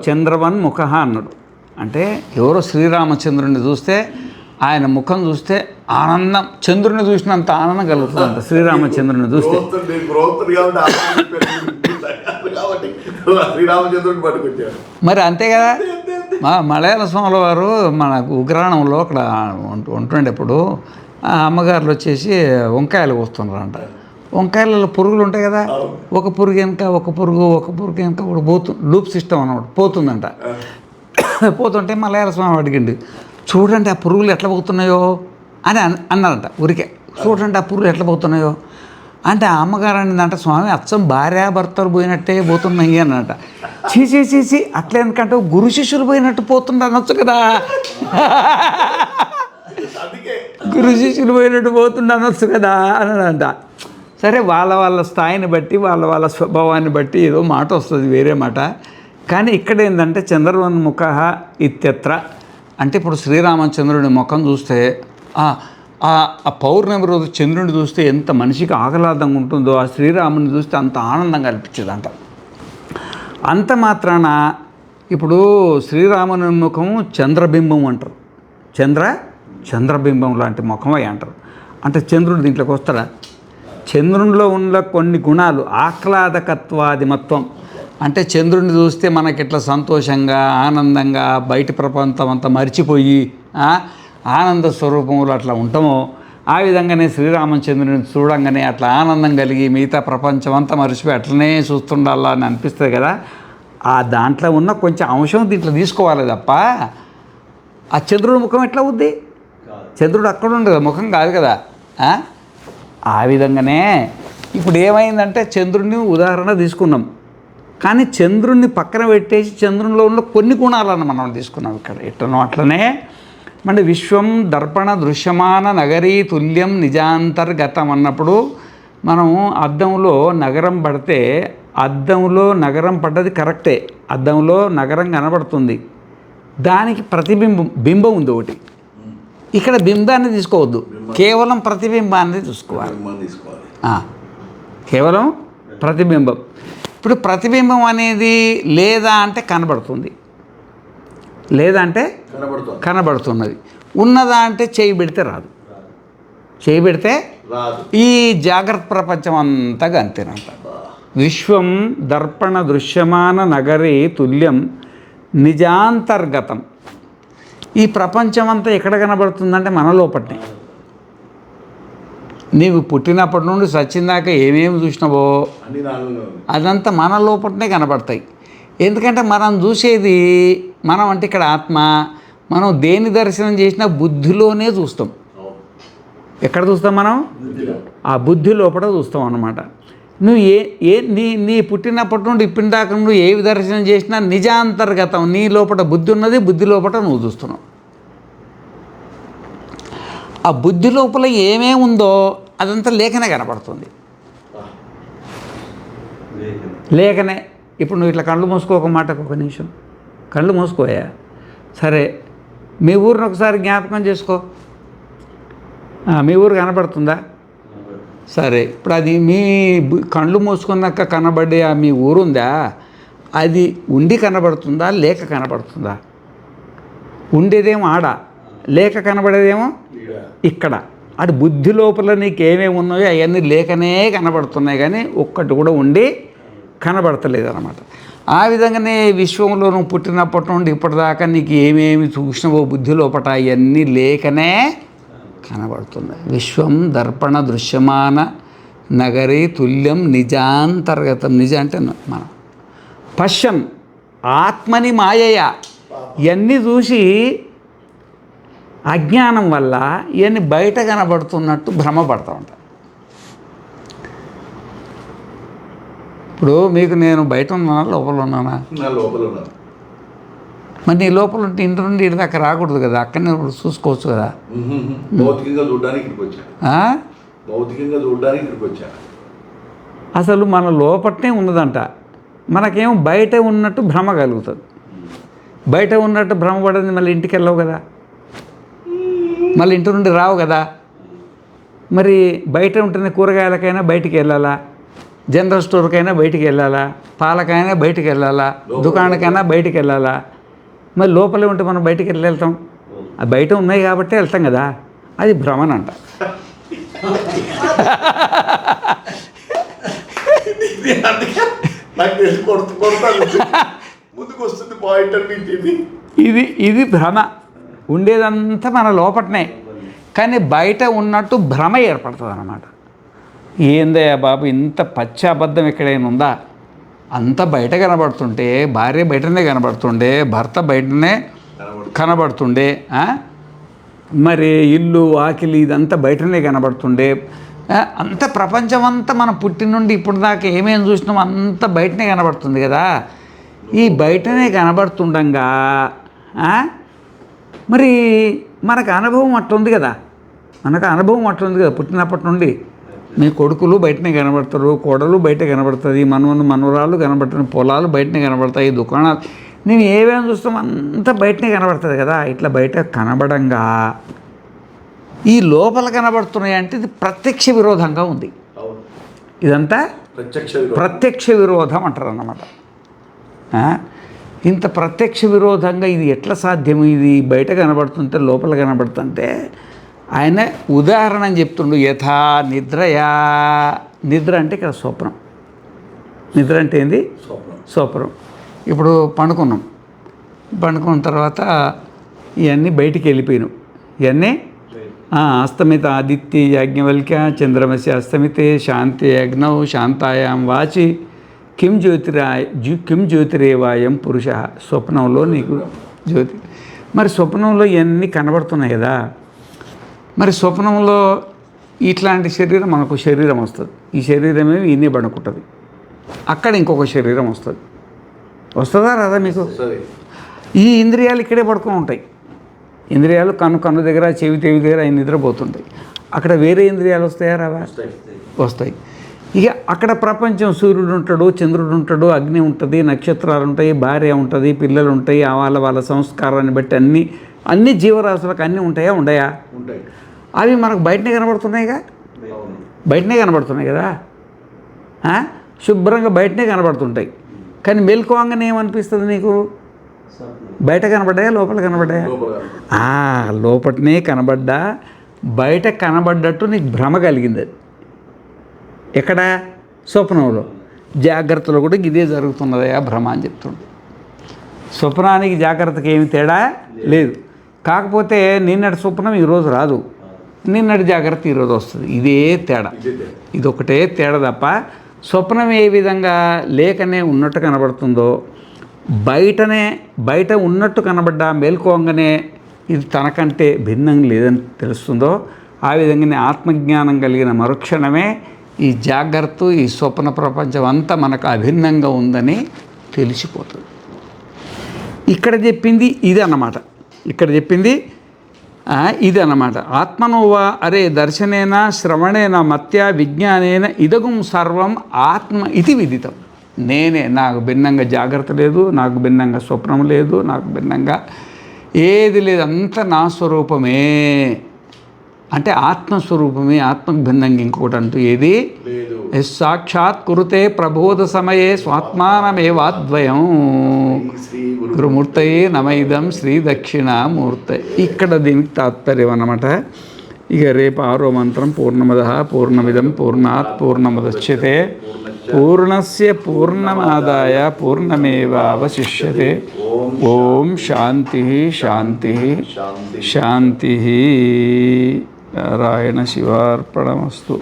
చంద్రమన్ముఖ అన్నాడు అంటే ఎవరో శ్రీరామచంద్రుడిని చూస్తే ఆయన ముఖం చూస్తే ఆనందం, చంద్రుని చూసినంత ఆనందం కలుగుతుందంట శ్రీరామచంద్రుని చూస్తే. శ్రీరామచంద్రుడిని పట్టుకొచ్చారు. మరి అంతే కదా. మా మలయాళ స్వాముల వారు మన ఉగ్రాణంలో అక్కడ ఉంటుండేప్పుడు ఆ అమ్మగారులు వచ్చేసి వంకాయలు కోస్తున్నారంట. వంకాయలలో పురుగులు ఉంటాయి కదా, ఒక పురుగు వెనక ఒక పురుగు వెనక ఒకటి లూప్ సిస్టమ్ అన్నమాట పోతుందంట. పోతుంటే మలయాళ స్వామి అడిగిండు, చూడండి ఆ పురుగులు ఎట్లా పోతున్నాయో అని అన్నారంట. ఊరికే చూడండి ఆ పురుగులు ఎట్లా పోతున్నాయో అంటే ఆ అమ్మగారు అనిందంట, స్వామి అచ్చం భార్యాభర్తలు పోయినట్టే పోతున్నాయి అన్నట. చీచి అట్లా ఎందుకంటే గురు శిష్యులు పోయినట్టు పోతుండ అనొచ్చు కదా, గురు శిష్యులు పోయినట్టు పోతుండ అనొచ్చు కదా అన్నాడంట. సరే వాళ్ళ స్థాయిని బట్టి వాళ్ళ స్వభావాన్ని బట్టి ఏదో మాట వస్తుంది, వేరే మాట. కానీ ఇక్కడ ఏంటంటే చంద్రవన్ముఖ ఇత్యత్ర అంటే ఇప్పుడు శ్రీరామచంద్రుడి ముఖం చూస్తే ఆ పౌర్ణమి రోజు చంద్రుడిని చూస్తే ఎంత మనిషికి ఆహ్లాదంగా ఉంటుందో ఆ శ్రీరాముని చూస్తే అంత ఆనందంగా అనిపించేదంట. అంత మాత్రాన ఇప్పుడు శ్రీరాముని ముఖం చంద్రబింబం అంటారు. చంద్రబింబం లాంటి ముఖమై అంటారు. అంటే చంద్రుడు దీంట్లోకి వస్తాడా? చంద్రునిలో ఉన్న కొన్ని గుణాలు ఆహ్లాదకత్వాదిమత్వం అంటే చంద్రుడిని చూస్తే మనకి ఇట్లా సంతోషంగా ఆనందంగా బయట ప్రపంచం అంతా మర్చిపోయి ఆనంద స్వరూపంలో అట్లా ఉంటామో ఆ విధంగానే శ్రీరామచంద్రుని చూడంగానే అట్లా ఆనందం కలిగి మిగతా ప్రపంచం అంతా మర్చిపోయి అట్లనే చూస్తుండాలా అని అనిపిస్తుంది కదా. ఆ దాంట్లో ఉన్న కొంచెం అంశం దీంట్లో తీసుకోవాలి తప్ప ఆ చంద్రుడి ముఖం ఎట్లా అవుద్ది? చంద్రుడు అక్కడ ఉండదు, ముఖం కాదు కదా. ఆ విధంగానే ఇప్పుడు ఏమైందంటే చంద్రుడిని ఉదాహరణ తీసుకున్నాం, కానీ చంద్రుడిని పక్కన పెట్టేసి చంద్రునిలో ఉన్న కొన్ని గుణాలను మనం తీసుకున్నాం ఇక్కడ. ఎట్లనో అట్లనే మన విశ్వం దర్పణ దృశ్యమాన నగరీ తుల్యం నిజాంతర్గతం అన్నప్పుడు మనం అద్దంలో నగరం పడితే అద్దంలో నగరం పడ్డది కరెక్టే, అద్దంలో నగరం కనబడుతుంది, దానికి బింబం ఉంది ఒకటి. ఇక్కడ బింబాన్ని తీసుకోవద్దు, కేవలం ప్రతిబింబాన్ని చూసుకోవాలి. కేవలం ప్రతిబింబం. ఇప్పుడు ప్రతిబింబం అనేది లేదా అంటే కనబడుతుంది, లేదా అంటే కనబడుతున్నది, ఉన్నదా అంటే చేయి పెడితే రాదు, చేయి పెడితే ఈ జాగ్రత్త ప్రపంచం అంతా అంతేనంట. విశ్వం దర్పణ దృశ్యమాన నగరీ తుల్యం నిజాంతర్గతం. ఈ ప్రపంచం అంతా ఎక్కడ కనబడుతుందంటే మన లోపట్నే. నీవు పుట్టినప్పటి నుండి సచ్చిందాకా ఏమేమి చూసినావో అదంతా మన లోపలనే కనబడతాయి. ఎందుకంటే మనం చూసేది మనం అంటే ఇక్కడ ఆత్మ, మనం దేని దర్శనం చేసినా బుద్ధిలోనే చూస్తాం. ఎక్కడ చూస్తాం మనం? ఆ బుద్ధి లోపల చూస్తాం అన్నమాట. నువ్వు నీ పుట్టినప్పటి నుండి ఇప్పటి దాకా నువ్వు ఏ దర్శనం చేసినా నిజాంతర్గతం, నీ లోపల బుద్ధి ఉన్నది, బుద్ధి లోపల నువ్వు చూస్తున్నావు. ఆ బుద్ధి లోపల ఏమేమి ఉందో అదంతా లేఖనే కనపడుతుంది, లేఖనే. ఇప్పుడు నువ్వు ఇట్లా కళ్ళు మూసుకో, ఒక మాటకు ఒక నిమిషం కళ్ళు మూసుకోయా. సరే, మీ ఊరిని ఒకసారి జ్ఞాపకం చేసుకో. మీ ఊరు కనపడుతుందా? సరే, ఇప్పుడు అది మీ కళ్ళు మూసుకున్నాక కనబడే మీ ఊరుందా, అది ఉండి కనబడుతుందా లేక కనబడుతుందా? ఉండేదేమో ఆడ, లేక కనబడేదేమో ఇక్కడ. అటు బుద్ధి లోపల నీకు ఏమేమి ఉన్నాయో అవన్నీ లేకనే కనబడుతున్నాయి, కానీ ఒక్కటి కూడా ఉండి కనబడతలేదు అన్నమాట. ఆ విధంగానే విశ్వంలో నువ్వు పుట్టినప్పటి నుండి ఇప్పటిదాకా నీకు ఏమేమి చూసినవో బుద్ధి లోపల అవన్నీ లేకనే కనబడుతున్నాయి. విశ్వం దర్పణ దృశ్యమాన నగరీ తుల్యం నిజాంతర్గతం. నిజ అంటే మనం పశ్యం ఆత్మని మాయయ. ఇవన్నీ చూసి అజ్ఞానం వల్ల ఇవన్నీ బయట కనబడుతున్నట్టు భ్రమపడతా ఉంటా. ఇప్పుడు మీకు నేను బయట ఉన్నానా లోపల ఉన్నానా? లోపల ఉన్నాను. మరి నీ లోపల ఉంటే ఇంటి నుండి ఇంటి దాకా రాకూడదు కదా, అక్కడనే చూసుకోవచ్చు కదా. భౌతికంగా చూడడానికి ఇక్కడికి వచ్చా. అసలు మన లోపట్నే ఉన్నదంట. మనకేమో బయట ఉన్నట్టు భ్రమ కలుగుతుంది. బయట ఉన్నట్టు భ్రమ పడింది మళ్ళీ ఇంటికి వెళ్ళవు కదా, మళ్ళీ ఇంటి నుండి రావు కదా. మరి బయట ఉంటున్న కూరగాయలకైనా బయటికి వెళ్ళాలా, జనరల్ స్టోర్కైనా బయటికి వెళ్ళాలా, పాలకైనా బయటికి వెళ్ళాలా, దుకాణానికైనా బయటికి వెళ్ళాలా. మరి లోపలే ఉంటే మనం బయటికి వెళ్తాం, అది బయట ఉన్నాయి కాబట్టి వెళ్తాం కదా, అది భ్రమణ అంట. ఇది భ్రమ. ఉండేదంతా మన లోపటనే, కానీ బయట ఉన్నట్టు భ్రమ ఏర్పడుతుంది అన్నమాట. ఏందయ్యా బాబు ఇంత పచ్చి అబద్ధం ఎక్కడైనా ఉందా? అంత బయట కనబడుతుంటే, భార్య బయటనే కనబడుతుండే, భర్త బయటనే కనబడుతుండే, మరి ఇల్లు వాకిలి ఇదంతా బయటనే కనబడుతుండే, అంత ప్రపంచం అంతా మనం పుట్టిన నుండి ఇప్పుడు దాకా ఏమేమి చూసినాం అంత బయటనే కనబడుతుంది కదా. ఈ బయటనే కనబడుతుండగా మరి మనకు అనుభవం అట్లుంది కదా, పుట్టినప్పటి నుండి. మీ కొడుకులు బయటనే కనబడతారు, కోడలు బయట కనబడుతుంది, మనవరాలు కనబడుతుంది, పొలాలు బయటనే కనబడతాయి, దుకాణాలు నేను ఏమేమి చూస్తాం అంతా బయటనే కనబడుతుంది కదా. ఇట్లా బయట కనబడంగా ఈ లోపల కనబడుతున్నాయి అంటే ఇది ప్రత్యక్ష విరోధంగా ఉంది. ఇదంతా ప్రత్యక్ష విరోధం అంటారు అన్నమాట. ఇంత ప్రత్యక్ష విరోధంగా ఇది ఎట్లా సాధ్యము? ఇది బయట కనబడుతుంటే లోపల కనబడుతుంటే ఆయన ఉదాహరణ అని చెప్తుండు. యథా నిద్రయా, నిద్ర అంటే ఇక్కడ స్వప్నం. నిద్ర అంటే ఏంది? స్వప్నం. ఇప్పుడు పండుకున్న తర్వాత ఇవన్నీ బయటికి వెళ్ళిపోయినాం. ఇవన్నీ అస్తమిత ఆదిత్య యాజ్ఞవల్క్య చంద్రమసి అస్తమితే శాంతి అగ్నౌ శాంతాయాం వాచి కిం జ్యోతిరేవాయం పురుష. స్వప్నంలో నీకు జ్యోతి. మరి స్వప్నంలో ఇవన్నీ కనబడుతున్నాయి కదా. మరి స్వప్నంలో ఇట్లాంటి శరీరం మనకు శరీరం వస్తుంది. ఈ శరీరమే ఇన్ని పడుకుంటుంది. అక్కడ ఇంకొక శరీరం వస్తుంది. వస్తుందా రాదా మీకు? ఈ ఇంద్రియాలు ఇక్కడే పడుకొని ఉంటాయి. ఇంద్రియాలు కన్ను దగ్గర, చెవి దగ్గర ఆయన నిద్రపోతుంటాయి. అక్కడ వేరే ఇంద్రియాలు వస్తాయా రావా? వస్తాయి. ఇక అక్కడ ప్రపంచం సూర్యుడు ఉంటాడు, చంద్రుడు ఉంటాడు, అగ్ని ఉంటుంది, నక్షత్రాలు ఉంటాయి, భార్య ఉంటుంది, పిల్లలు ఉంటాయి, వాళ్ళ సంస్కారాన్ని బట్టి అన్ని జీవరాశులకు అన్నీ ఉంటాయా? ఉండయా? ఉంటాయి. అవి మనకు బయటనే కనబడుతున్నాయిగా, బయటనే కనబడుతున్నాయి కదా. శుభ్రంగా బయటనే కనబడుతుంటాయి. కానీ మెలకువంగానే ఏమనిపిస్తుంది నీకు? బయట కనబడ్డాయా లోపల కనబడ్డాయా? లోపలనే కనబడ్డా, బయట కనబడ్డట్టు నీకు భ్రమ కలిగింది. అది ఎక్కడ? స్వప్నంలో. జాగ్రత్తలో కూడా ఇదే జరుగుతున్నదయా భ్రమ అని చెప్తుండే. స్వప్నానికి జాగ్రత్తకి ఏమి తేడా లేదు. కాకపోతే నిన్నటి స్వప్నం ఈరోజు రాదు, నిన్నటి జాగ్రత్త ఈరోజు వస్తుంది. ఇదే తేడా, ఇదొకటే తేడా తప్ప స్వప్నం ఏ విధంగా లేకనే ఉన్నట్టు కనబడుతుందో, బయట ఉన్నట్టు కనబడ్డా మేల్కోగానే ఇది తనకంటే భిన్నంగా లేదని తెలుస్తుందో, ఆ విధంగానే ఆత్మజ్ఞానం కలిగిన మరుక్షణమే ఈ జాగ్రత్త, ఈ స్వప్న ప్రపంచం అంతా మనకు అభిన్నంగా ఉందని తెలిసిపోతుంది. ఇక్కడ చెప్పింది ఇది అన్నమాట. ఇది అన్నమాట. ఆత్మనోవా అరే దర్శనేన శ్రవణేన మత్య విజ్ఞానేన ఇదగుం సర్వం ఆత్మ ఇది విదితం. నేనే, నాకు భిన్నంగా జాగ్రత్త లేదు, నాకు భిన్నంగా స్వప్నం లేదు, నాకు భిన్నంగా ఏది లేదు, అంతా నా స్వరూపమే. అంటే ఆత్మస్వరూపమే, ఆత్మకు భిన్నంగా ఇంకొకటి అంటూ ఏది లేదు. సాక్షాత్ కురుతే ప్రబోధ సమయే స్వాత్మానమేవాద్వయం గురుమూర్తయే నమైదం శ్రీ దక్షిణామూర్త. ఇక్కడ దీనికి తాత్పర్యం అన్నమాట. ఇక రేపు 6వ మంత్రం పూర్ణమద పూర్ణమిదం పూర్ణాత్ పూర్ణముదచ్యతే పూర్ణస్య పూర్ణమాదాయ పూర్ణమేవావశిష్యతే. ఓం శాంతి శాంతి శాంతి. నారాయణ శివార్పణమస్తు.